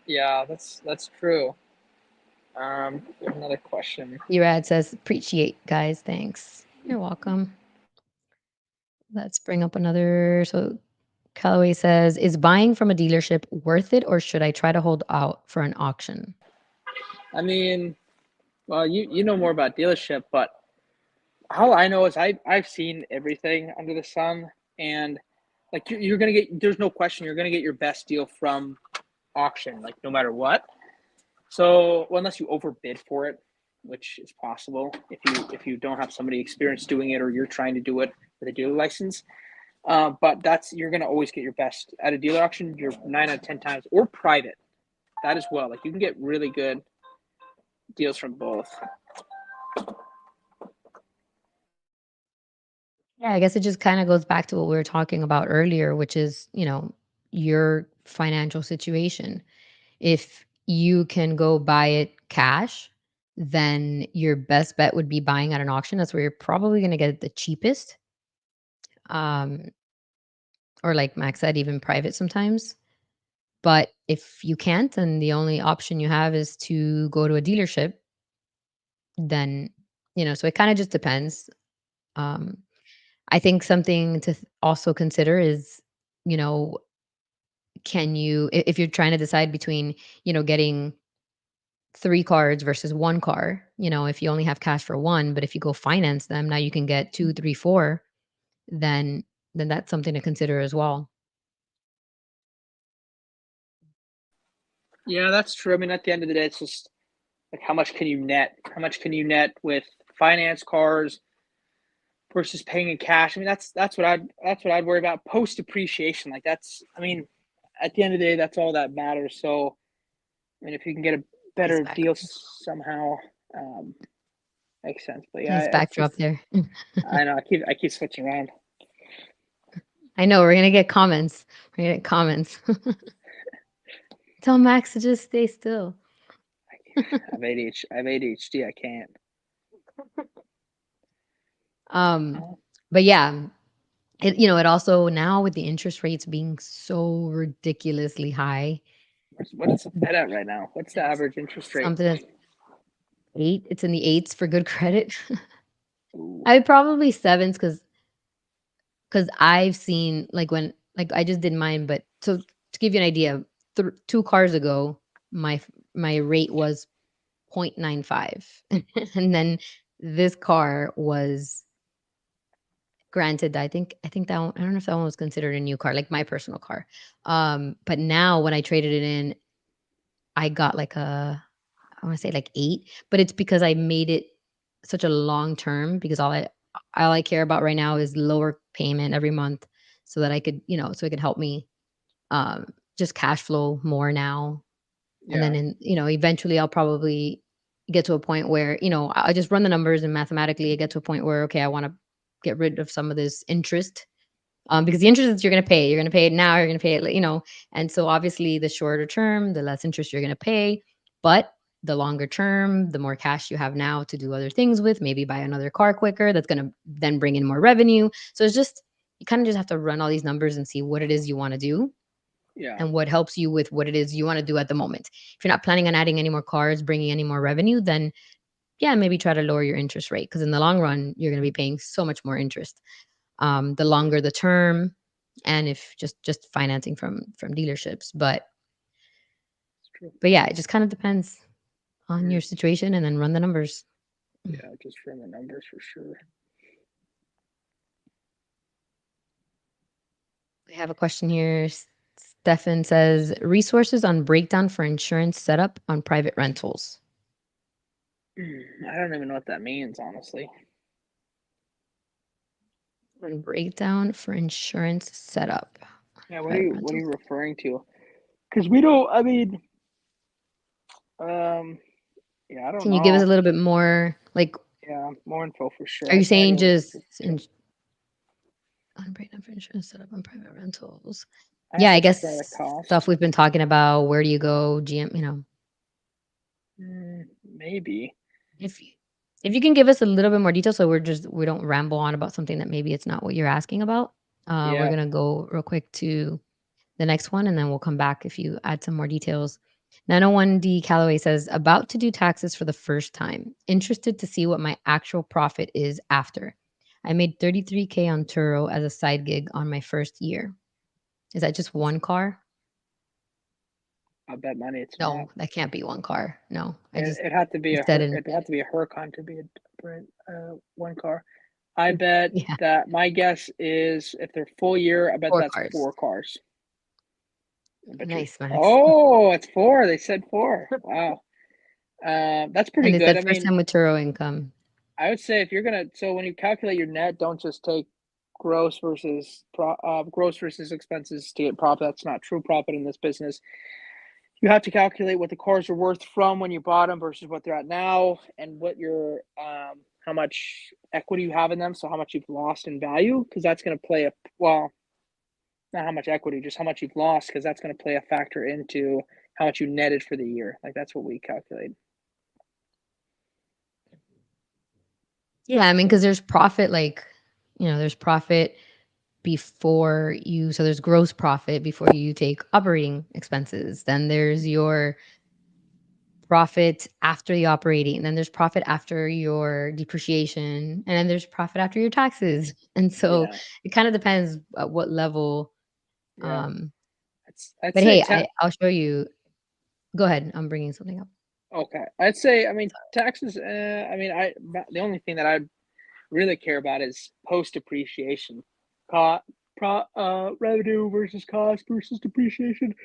Yeah, that's true. Another question. Erad says, appreciate guys, thanks. You're welcome. Let's bring up another. So Callaway says, is buying from a dealership worth it or should I try to hold out for an auction? I mean, well, you know more about dealership, but all I know is I've seen everything under the sun, and like you're gonna get, there's no question, you're gonna get your best deal from auction, like no matter what. So, well, unless you overbid for it, which is possible if you don't have somebody experienced doing it, or you're trying to do it with a dealer license. But you're gonna always get your best at a dealer auction. You're 9 out of 10 times, or private, that as well. Like, you can get really good deals from both. Yeah, I guess it just kind of goes back to what we were talking about earlier, which is, your financial situation. If you can go buy it cash, then your best bet would be buying at an auction. That's where you're probably gonna get it the cheapest, um, or like Max said, even private sometimes. But if you can't, and the only option you have is to go to a dealership, then, so it kinda just depends. Um, I think something to also consider is, you know, can you if you're trying to decide between, getting 3 cards versus 1 car, if you only have cash for 1, but if you go finance them, now you can get 2, 3, 4, then that's something to consider as well. Yeah, that's true. I mean, at the end of the day, it's just like how much can you net? How much can you net with finance cars versus paying in cash? I mean, that's what I'd worry about post depreciation. Like that's, I mean, at the end of the day, that's all that matters. So, I mean, if you can get a better deal Exactly. somehow, um, makes sense. But Nice yeah, it's backdrop just there. I know I keep switching around. I know, we're gonna get comments. We're gonna get comments. Tell Max to just stay still. I have ADHD. I can't. Um, but yeah, it also now with the interest rates being so ridiculously high, What is the Fed at right now? What's the it's average interest rate? something that's 8, it's in the 8s for good credit. Ooh, I would probably 7s because I've seen like when like I just did mine, but so to give you an idea, 2 cars ago, my rate was 0.95, and then this car was granted. I think that one, I don't know if that one was considered a new car, like my personal car. But now when I traded it in, I got like I want to say like 8, but it's because I made it such a long term because all I care about right now is lower payment every month so that I could, so it could help me um just cash flow more now. And yeah, then eventually I'll probably get to a point where, I just run the numbers and mathematically I get to a point where okay, I want to get rid of some of this interest. Because the interest that you're going to pay it now, you're going to pay it, and so obviously the shorter term, the less interest you're going to pay, but the longer term, the more cash you have now to do other things with, maybe buy another car quicker. That's going to then bring in more revenue. So it's just, you kind of just have to run all these numbers and see what it is you want to do yeah, and what helps you with what it is you want to do at the moment. If you're not planning on adding any more cars, bringing any more revenue, then yeah, maybe try to lower your interest rate because in the long run, you're going to be paying so much more interest. The longer the term, and if just financing from dealerships, it's true. but yeah, it just kind of depends on Mm, your situation, and then run the numbers. yeah, just from the numbers for sure. We have a question here. Stefan says resources on breakdown for insurance setup on private rentals. I don't even know what that means, honestly. On breakdown for insurance setup Yeah, what are private you what are rentals. you referring to? Because we don't. I mean, um, yeah, I don't Can you give us a know. little bit more? Like, Yeah, more info for sure. are you I saying gotta look just into it too. on breakdown for insurance setup on private rentals? I have Yeah, to I check out the guess cost. stuff we've been talking about. Where do you go? GM. Maybe. If you if you can give us a little bit more detail so we don't ramble on about something that maybe it's not what you're asking about. We're Yeah, gonna go real quick to the next one and then we'll come back if you add some more details. 901D Calloway says, about to do taxes for the first time. Interested to see what my actual profit is after. I made 33K on Turo as a side gig on my first year. Is that just one car? I bet money it's not. No, that can't be one car. No, I It, just it had to be you a said her. in It had to be a Huracan to be a different one car. I bet yeah, that my guess is if they're full year, I bet 4 that's cars. 4 cars. I bet you. Nice, Max. Oh, it's four. They said four. Wow. That's pretty And they good. said I first mean, time with Turo income. I would say if you're gonna, so when you calculate your net, don't just take gross versus expenses to get profit. That's not true profit in this business. You have to calculate what the cars are worth from when you bought them versus what they're at now, and what your how much equity you have in them. So how much you've lost in value, because that's going to play a well. not how much equity, just how much you've lost, because that's going to play a factor into how much you netted for the year. Like that's what we calculate. Yeah, I mean, because there's profit, like, there's profit before you, so there's gross profit before you take operating expenses. Then there's your profit after the operating, then there's profit after your depreciation, and then there's profit after your taxes. And so Yeah, it kind of depends at what level. yeah. Um, I'd but say hey, I'll show you. Go ahead. I'm bringing something up. okay. I'd say, I mean, taxes. I mean, the only thing that I really care about is post depreciation, revenue versus cost versus depreciation.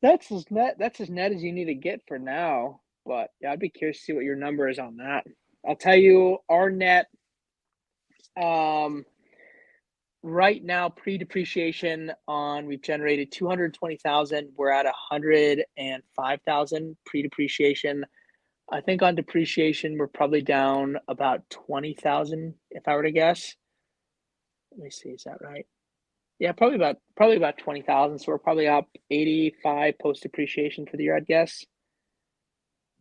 That's as net as you need to get for now. But yeah, I'd be curious to see what your number is on that. I'll tell you our net um right now pre-depreciation on we've generated 220,000. We're at 105,000 pre-depreciation. I think on depreciation we're probably down about 20,000 if I were to guess. Let me see, is that right? Yeah, probably about 20,000. So we're probably up 85 post depreciation for the year, I'd guess,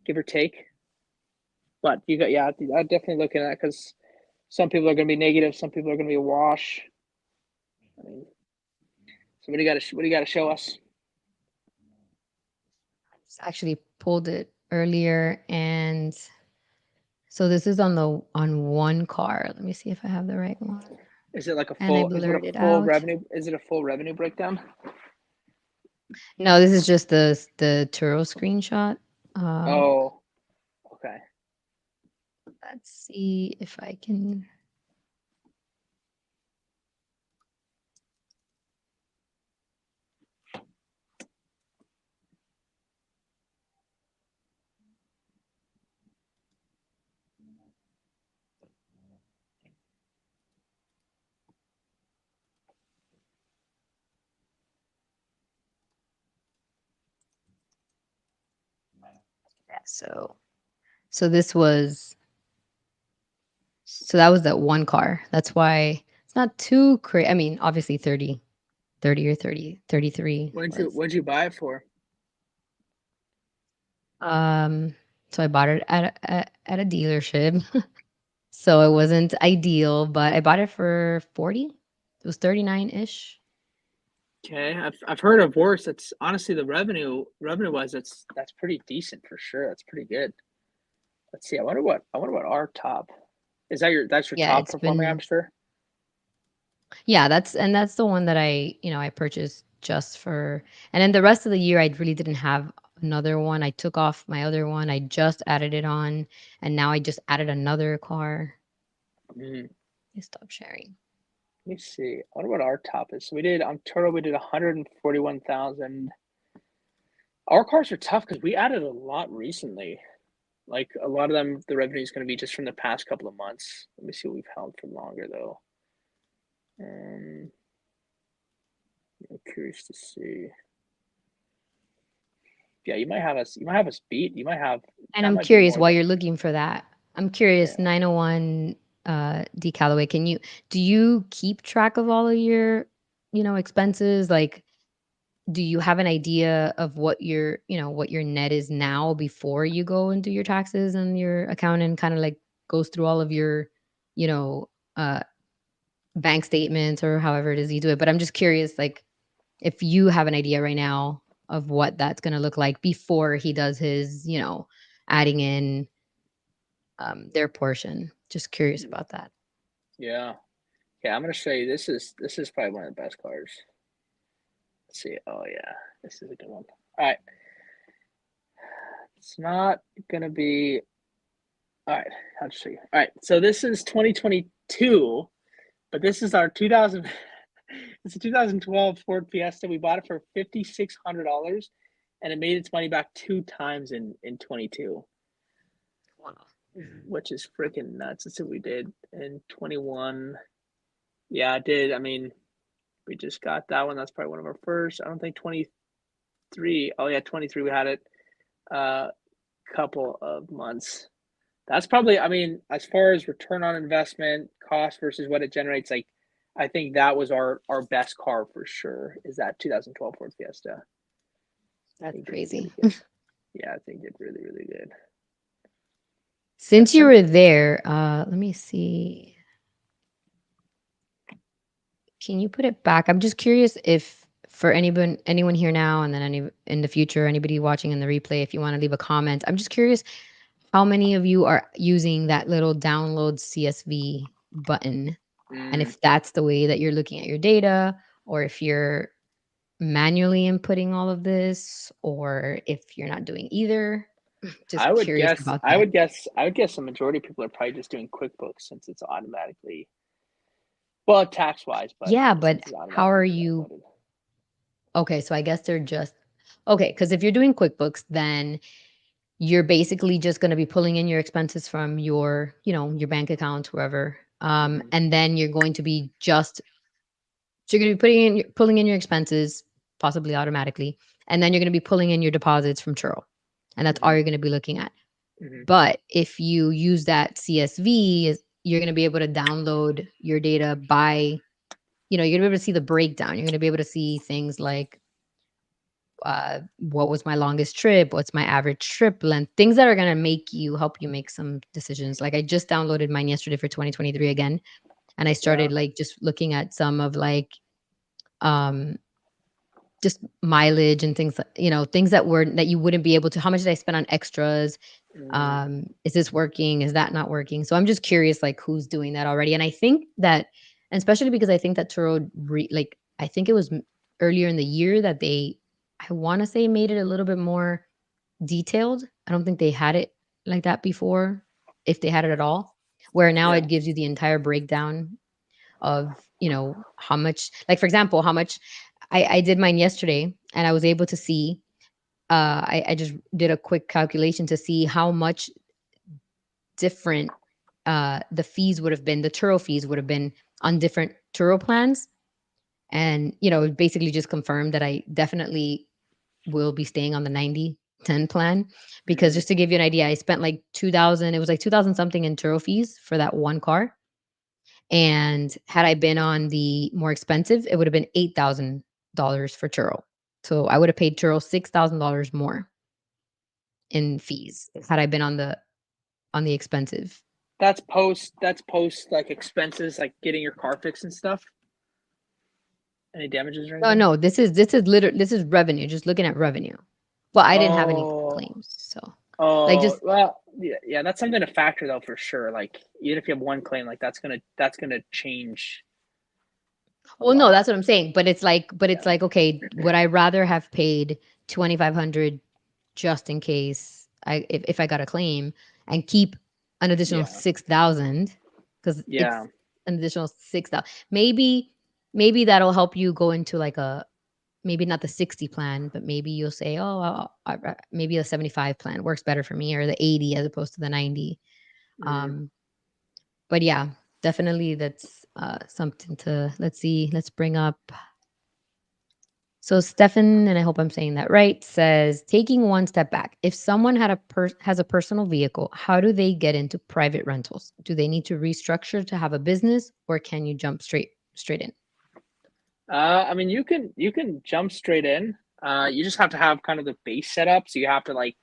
give or take. But you got, yeah, I'm definitely looking at it because some people are going to be negative, some people are going to be a wash. I mean, so what do you got to show us? Just actually pulled it earlier, and so this is on one car. Let me see if I have the right one. Is it like a And I full? Is it a blurred it full out. revenue? Is it a full revenue breakdown? No, this is just the Turo screenshot. Um, Oh, okay. let's see if I can. Yeah, so this was so that was that one car. That's why it's not too crazy. I mean, obviously 30 or 33 was. What'd you buy it for? Um, so I bought it at a dealership. So it wasn't ideal, but I bought it for 40. It was 39-ish. Okay, I've heard of worse. That's honestly the revenue wise, that's pretty decent for sure. That's pretty good. Let's see. I wonder what our top is. That's your Yeah, top it's performing, I'm been sure. yeah, that's the one that I purchased just for, and then the rest of the year I really didn't have another one. I took off my other one. I just added it on, and now I just added another car. Mm, I stopped sharing. let me see. I wonder what our top is. So we did on Turo. We did 141,000. Our cars are tough because we added a lot recently. Like a lot of them, the revenue is going to be just from the past couple of months. Let me see what we've held for longer though. Um, I'm curious to see. Yeah, you might have us. You might have us beat. You might have And that I'm might be curious more while than you're looking for that. I'm curious, yeah. 901 D Calloway, do you keep track of all of your, expenses? Like, do you have an idea of what your net is now before you go and do your taxes, and your accountant kind of like goes through all of your, you know, uh bank statements or however it is you do it. But I'm just curious, like, if you have an idea right now of what that's gonna look like before he does his, adding in their portion. Just curious about that. Yeah. Yeah, I'm gonna show you. This is probably one of the best cars. Let's see. Oh yeah, this is a good one. All right, it's not gonna be. All right, I'll just show you. All right, so this is 2022, but this is our 2000. It's a 2012 Ford Fiesta. We bought it for $5,600, and it made its money back two times in 22, Wow. which is freaking nuts. That's what we did in 21. Yeah, I did. I mean, we just got that one. That's probably one of our first. I don't think 23. Oh yeah, 23. We had it a couple of months. That's probably. I mean, as far as return on investment, cost versus what it generates, like I think that was our best car for sure. Is that 2012 Ford Fiesta? That's It did crazy. really good. Yeah, I think it did really, really good. Since you were there, let me see. Can you put it back? I'm just curious if for anyone here now and then any in the future, anybody watching in the replay, if you want to leave a comment. I'm just curious how many of you are using that little download CSV button, and if that's the way that you're looking at your data, or if you're manually inputting all of this, or if you're not doing either. I Just would curious guess. about I that. would guess. I would guess the majority of people are probably just doing QuickBooks since it's automatically, well, tax wise, but Yeah, since but it's how automatically are you? downloaded. Okay, so I guess they're just okay. Because if you're doing QuickBooks, then you're basically just going to be pulling in your expenses from your, your bank account, wherever, Mm-hmm. and then you're going to be just so you're going to be pulling in your expenses, possibly automatically, and then you're going to be pulling in your deposits from Turo, and that's all Mm-hmm. you're going to be looking at. Mm-hmm. But if you use that CSV, you're going to be able to download your data by, you're going to be able to see the breakdown. You're going to be able to see things like what was my longest trip, what's my average trip length, things that are going to help you make some decisions. Like I just downloaded mine yesterday for 2023 again, and I Yeah. started like just looking at some of like um just mileage and things, things that you wouldn't be able to. How much did I spend on extras? Mm. Is this working? Is that not working? So I'm just curious, like who's doing that already. And I think that, and especially because I think that Turo, like I think it was earlier in the year that I want to say made it a little bit more detailed. I don't think they had it like that before, if they had it at all. Where now Yeah. it gives you the entire breakdown of how much, like for example, how much I did mine yesterday, and I was able to see. I just did a quick calculation to see how much different the fees would have been. The Turo fees would have been on different Turo plans, and basically just confirmed that I definitely will be staying on the 90/10 plan, because Mm-hmm. just to give you an idea, I spent like 2,000, it was like 2,000 something in Turo fees for that one car. And had I been on the more expensive, it would have been $8,000 for Turo. So I would have paid Turo $6,000 more in fees had I been on the expensive. That's post. That's post like expenses, like getting your car fixed and stuff. Any damages or Oh anything? no, this is revenue, just looking at revenue. Well, I didn't have any Oh. claims. So like Oh. just Well. Yeah. Yeah. That's something to factor though for sure. Like even if you have one claim, like that's gonna change a well, no, lot. that's what I'm saying. But it's Yeah. like, okay, would I rather have paid 2,500 just in case if I got a claim, and keep an additional Yeah. 6,000, because it's Yeah. an additional 6,000. Maybe that'll help you go into like maybe not the 60 plan, but maybe you'll say, oh, maybe a 75 plan works better for me, or the 80 as opposed to the 90. Mm. Um, but yeah, definitely that's something to, let's see, let's bring up. So Stefan, and I hope I'm saying that right, says taking one step back. If someone has a personal vehicle, how do they get into private rentals? Do they need to restructure to have a business, or can you jump straight in? I mean, you can jump straight in. You just have to have kind of the base setup. So you have to like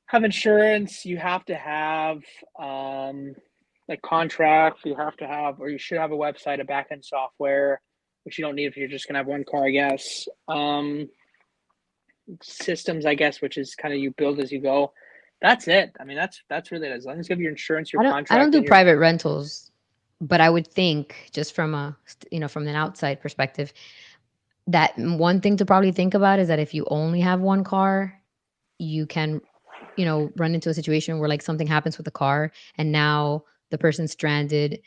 have insurance. You have to have like contracts. You have to have, or you should have a website, a backend software, which you don't need if you're just gonna have one car, I guess. Systems, I guess, which is kind of you build as you go. That's it. I mean, that's really it. As long as you have your insurance, your I don't contract, do and your private rentals, but I would think, just from from an outside perspective, that one thing to probably think about is that if you only have one car, you can, run into a situation where like something happens with the car, and now the person's stranded,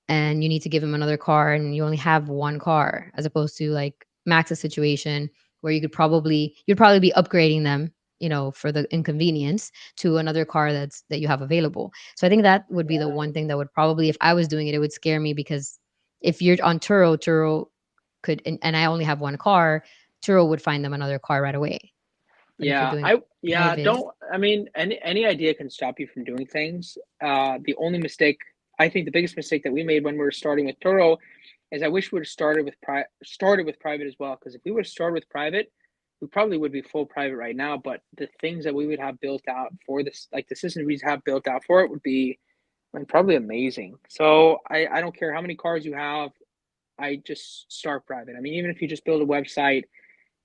and you need to give him another car, and you only have one car, as opposed to like Max's situation, where you'd probably be upgrading them, for the inconvenience, to another car that you have available. So I think that would be the yeah, one thing that would probably, if I was doing it, it would scare me, because if you're on Turo could, and I only have one car, Turo would find them another car right away. But if you're yeah. doing Yeah. private, Don't. I mean, any idea can stop you from doing things. The only mistake, I think, the biggest mistake that we made when we were starting with Turo is I wish we would have started with private as well. Because if we would have started with private, we probably would be full private right now. But the things that we would have built out for this, like the system we have built out for it, would be like probably amazing. So I don't care how many cars you have, I just start private. I mean, even if you just build a website,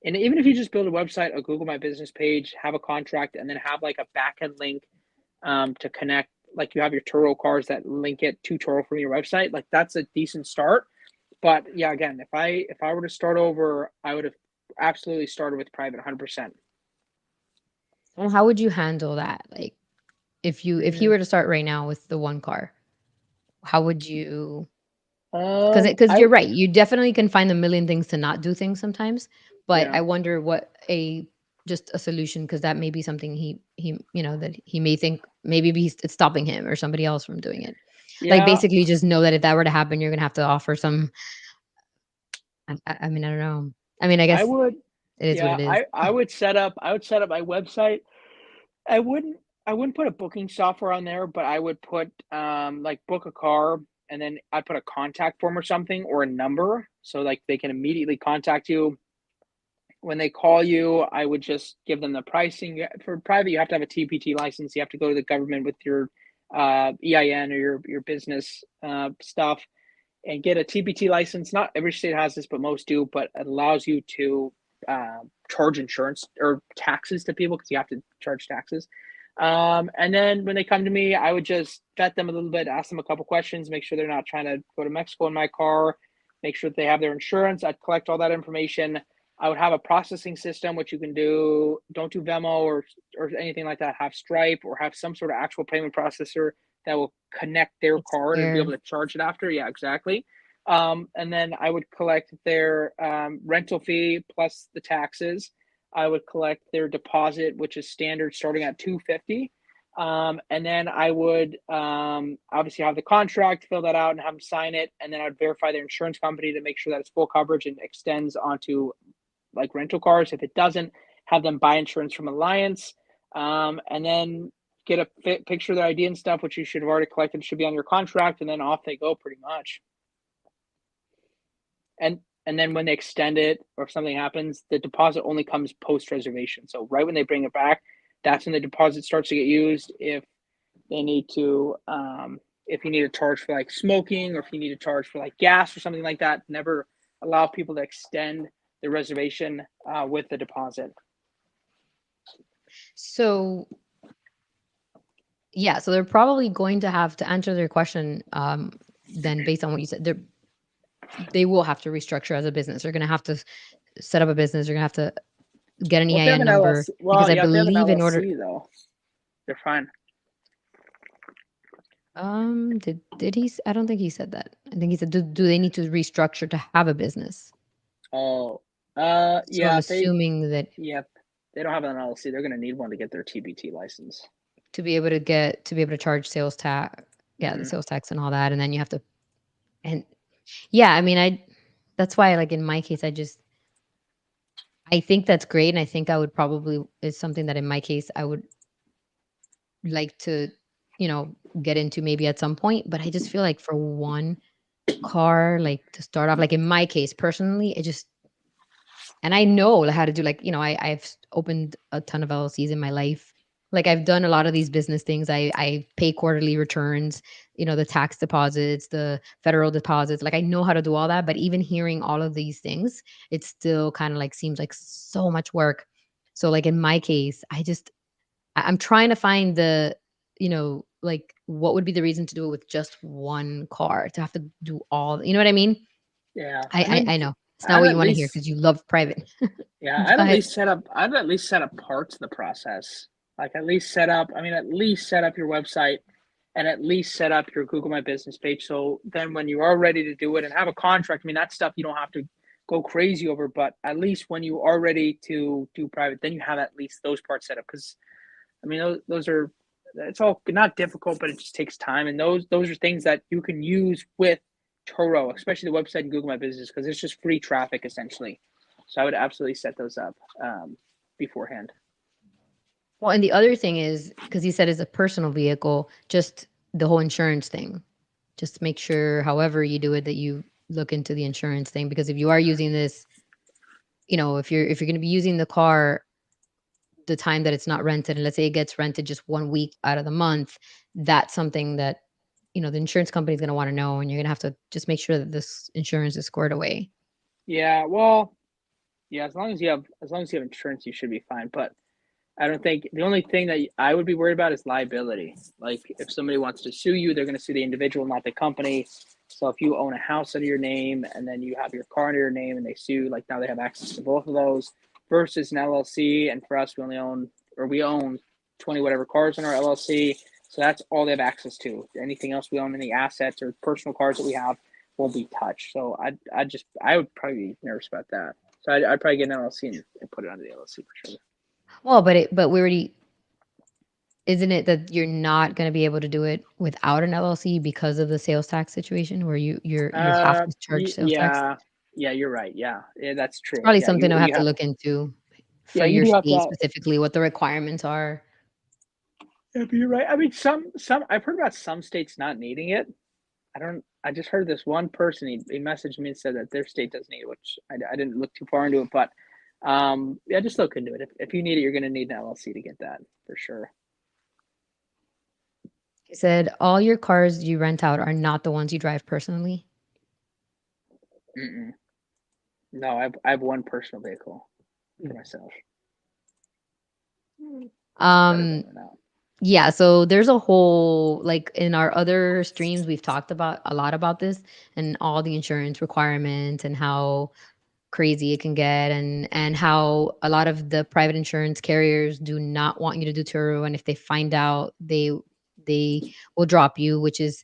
and even if you just build a website, a Google My Business page, have a contract, and then have like a backend link to connect, like you have your Turo cars that link it to Turo from your website, like that's a decent start. But yeah, again, if I were to start over, I would have absolutely started with private 100%. Well, how would you handle that? Like if you were to start right now with the one car, how would you? Because I you're right, you definitely can find a million things to not do things sometimes, but yeah I wonder what a just a solution, because that may be something that he may think maybe it's stopping him or somebody else from doing it. Like, yeah basically just know that if that were to happen, you're gonna have to offer some. I mean, I don't know. I mean, I I guess would it is what yeah it is. I would set up my website. I wouldn't I wouldn't put a booking software on there, but I would put like book a car, and then I'd put a contact form or something, or a number, so like they can immediately contact you. When they call you, I would just give them the pricing. For private, you have to have a TPT license. You have to go to the government with your EIN or your business stuff and get a TPT license. Not every state has this, but most do. But it allows you to charge insurance or taxes to people, because you have to charge taxes. And then when they come to me, I would just vet them a little bit, ask them a couple questions, make sure they're not trying to go to Mexico in my car, make sure that they have their insurance. I'd collect all that information. I would have a processing system, which you can do. Don't do Venmo or anything like that. Have Stripe or have some sort of actual payment processor that will connect their It's card and be able fair. to charge it after. Yeah, exactly. And then I would collect their rental fee plus the taxes. I would collect their deposit, which is standard, starting at 250. And then I would obviously have the contract, fill that out, and have them sign it. And then I'd verify their insurance company to make sure that it's full coverage and extends onto like rental cars. If it doesn't, have them buy insurance from Alliance, and then get a picture of their ID and stuff, which you should have already collected, should be on your contract, and then off they go pretty much. And then when they extend it or if something happens, the deposit only comes post reservation. So right when they bring it back, that's when the deposit starts to get used. If they need to, if you need to charge for like smoking, or if you need to charge for like gas or something like that, never allow people to extend the reservation with the deposit. So yeah, so they're probably going to have to answer their question. Then based on what you said, they will have to restructure as a business. They're going to have to set up a business. They're going to have to get an Well, if they have EIN an number, LLC, because well, I yeah, if they have an believe in order. LLC though, they're fine. Did he? I don't think he said that. I think he said, do they need to restructure to have a business? Oh, So I'm yeah, if they, assuming that yeah, if they don't have an LLC, they're going to need one to get their TBT license. to be able to charge sales tax, yeah, the Hmm. sales tax and all that, and then you have to, and yeah, I mean, that's why, like, in my case, I think that's great, and I think I would probably is something that in my case I would like to, get into maybe at some point. But I just feel like for one car, like, to start off, like in my case personally, it just, and I know how to do, like, I've opened a ton of LLCs in my life. Like, I've done a lot of these business things. I pay quarterly returns, the tax deposits, the federal deposits. Like, I know how to do all that. But even hearing all of these things, it still kind of like seems like so much work. So, like, in my case, I'm trying to find like, what would be the reason to do it with just one car, to have to do all, you know what I mean? Yeah, I I mean, I, I know it's not I'd what at you want to hear least because you love private. Yeah, Go ahead. I'd at least set up parts of the process. Like at least set up, I mean, at least set up your website and at least set up your Google My Business page. So then when you are ready to do it and have a contract, I mean, that stuff you don't have to go crazy over, but at least when you are ready to do private, then you have at least those parts set up. Cause I mean, those are, it's all not difficult, but it just takes time. And those are things that you can use with Turo, especially the website and Google My Business, because it's just free traffic essentially. So I would absolutely set those up beforehand. Well, and the other thing is, because you said it's a personal vehicle, just the whole insurance thing. Just make sure, however you do it, that you look into the insurance thing, because if you are using this, if you're going to be using the car the time that it's not rented, and let's say it gets rented just 1 week out of the month, that's something that the insurance company is going to want to know, and you're going to have to just make sure that this insurance is squared away. Yeah, well, yeah, as long as you have insurance, you should be fine. But I don't think the only thing that I would be worried about is liability. Like if somebody wants to sue you, they're going to sue the individual, not the company. So if you own a house under your name and then you have your car under your name and they sue, like now they have access to both of those versus an LLC. And for us, we own 20 whatever cars in our LLC. So that's all they have access to. Anything else we own, any assets or personal cars that we have won't be touched. So I would probably be nervous about that. So I'd probably get an LLC and put it under the LLC for sure. Well, but we already, isn't it that you're not going to be able to do it without an LLC because of the sales tax situation where you have to charge sales tax? Yeah, yeah, you're right. Yeah, yeah, that's It's true. probably Yeah, something you I'll have you to have look into yeah, for you your do have state to. specifically, what the requirements are. Yeah, but you're right. I mean, some I've heard about some states not needing it. I don't. I just heard this one person. He messaged me and said that their state doesn't need it, which I didn't look too far into it. But yeah, just look into it. If you need it, you're going to need an LLC to get that for sure. He said, all your cars you rent out are not the ones you drive personally. Mm-mm. No, I have one personal vehicle for myself. Better Um, than that. yeah, so there's a whole, like, in our other streams, we've talked about a lot about this and all the insurance requirements and how crazy it can get, and how a lot of the private insurance carriers do not want you to do Turo, and if they find out, they will drop you, which is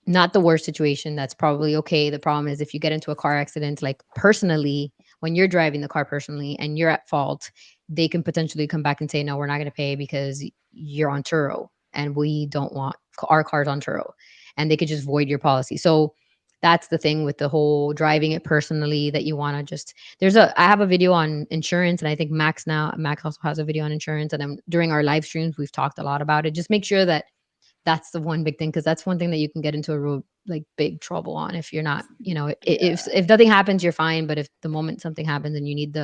not the worst situation. That's probably okay. The problem is if you get into a car accident, like personally, when you're driving the car personally and you're at fault, they can potentially come back and say, no, we're not going to pay because you're on Turo and we don't want our cars on Turo. And they could just void your policy. So that's the thing with the whole driving it personally, that you want to just, I have a video on insurance, and I think Max also has a video on insurance. And then during our live streams, we've talked a lot about it. Just make sure that that's the one big thing, because that's one thing that you can get into a real, like, big trouble on if you're not, if Yeah, if nothing happens, you're fine. But if the moment something happens and you need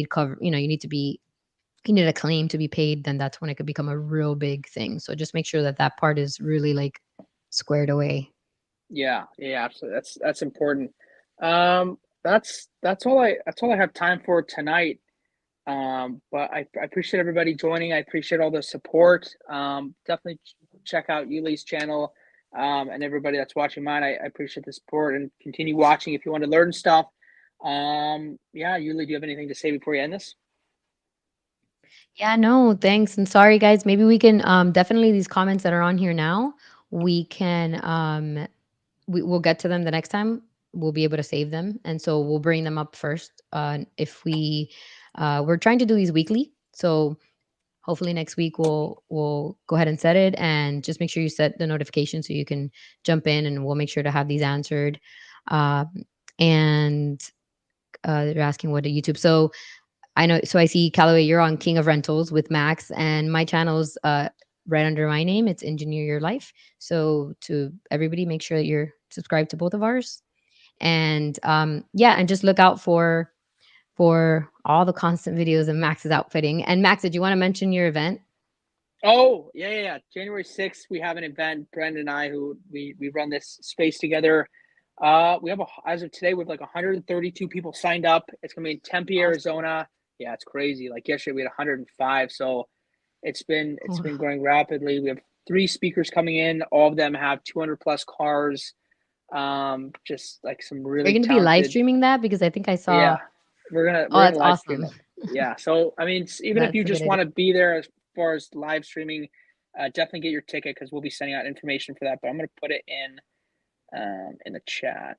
cover, you need a claim to be paid, then that's when it could become a real big thing. So just make sure that that part is really, like, squared away. yeah, yeah, absolutely. That's important. That's all I have time for tonight. But I appreciate everybody joining. I appreciate all the support. Definitely check out Yuli's channel. And everybody that's watching mine, I appreciate the support and continue watching if you want to learn stuff. Yeah, Yuli, do you have anything to say before you end this? Yeah, no, thanks. And sorry, guys. Maybe we can, definitely, these comments that are on here now, we can, we'll get to them the next time. We'll be able to save them, and so we'll bring them up first. If we're trying to do these weekly, so hopefully next week we'll go ahead and set it, and just make sure you set the notification so you can jump in, and we'll make sure to have these answered. Um, and they're asking what a YouTube. So I know. So I see, Callaway, you're on King of Rentals with Max, and my channel's right under my name. It's Engineer Your Life. So to everybody, make sure that you're subscribed to both of ours, and yeah, and just look out for all the constant videos of Max's outfitting. And Max, did you want to mention your event? Oh, yeah, yeah, yeah. January 6th, we have an event. Brandon and I, who we run this space together. We have as of today, we have like 132 people signed up. It's gonna be in Tempe, Awesome. Arizona. Yeah, it's crazy. Like yesterday, we had 105. So it's been Wow. growing rapidly. We have three speakers coming in. All of them have 200 plus cars. Just like some Are you really going to be live talented. streaming that? Because I think I Yeah, saw. we're gonna Oh, we're gonna that's live stream awesome. it. Yeah. So I mean, even if you That's a good just idea. want to be there as far as live streaming, definitely get your ticket because we'll be sending out information for that. But I'm gonna put it in the chat.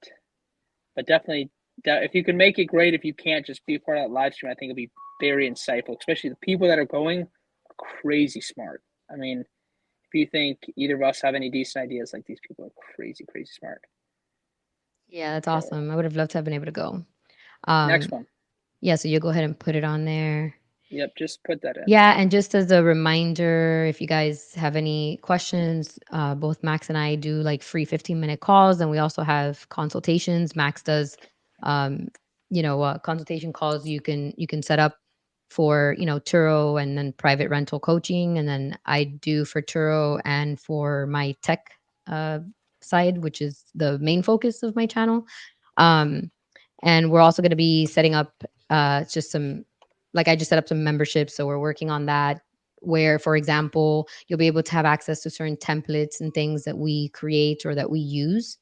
But definitely, if you can make it, great. If you can't, just be a part of that live stream. I think it'll be very insightful, especially the people that are going are crazy smart. I mean, if you think either of us have any decent ideas, like these people are crazy, crazy smart. Yeah, that's So awesome. I would have loved to have been able to go. next Um, one. yeah, so you go ahead and put it on there. Yep, just put that in. Yeah, and just as a reminder, if you guys have any questions, both Max and I do like free 15-minute calls, and we also have consultations. Max does, um, consultation calls you can set up for Turo and then private rental coaching, and then I do for Turo and for my tech uh, side, which is the main focus of my channel. Um, and we're also going to be setting up just some like I just set up some memberships, so we're working on that. Where, for example, you'll be able to have access to certain templates and things that we create or that we use.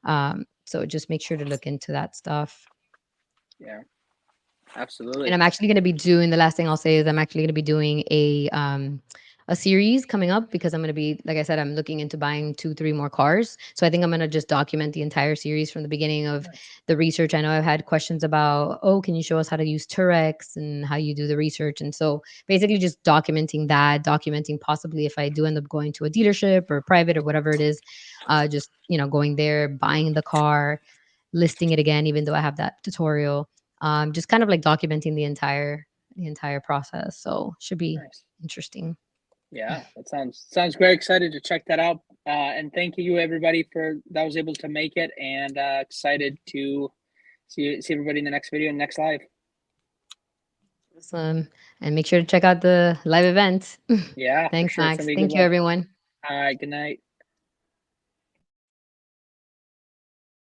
So just make sure to look into that stuff. Yeah, And absolutely. I'm actually going to be doing the last thing I'll say is I'm actually going to be doing a series coming up because I'm going to be, like I said, I'm looking into buying 2, 3 more cars. So I think I'm going to just document the entire series from the beginning of Nice. the research. I know I've had questions about, oh, can you show us how to use Turex and how you do the research? And so basically just documenting that, documenting possibly if I do end up going to a dealership or private or whatever it is, just, going there, buying the car, listing it again, even though I have that tutorial, just kind of like documenting the entire process. So should be Nice. interesting. Yeah, that sounds very excited to check that out. And thank you everybody for that was able to make it, and excited to see everybody in the next video and next live. Awesome. And make sure to check out the live event. Yeah, for Thanks, sure. It's gonna Max. be a good Thank you, one. everyone. All right, good night.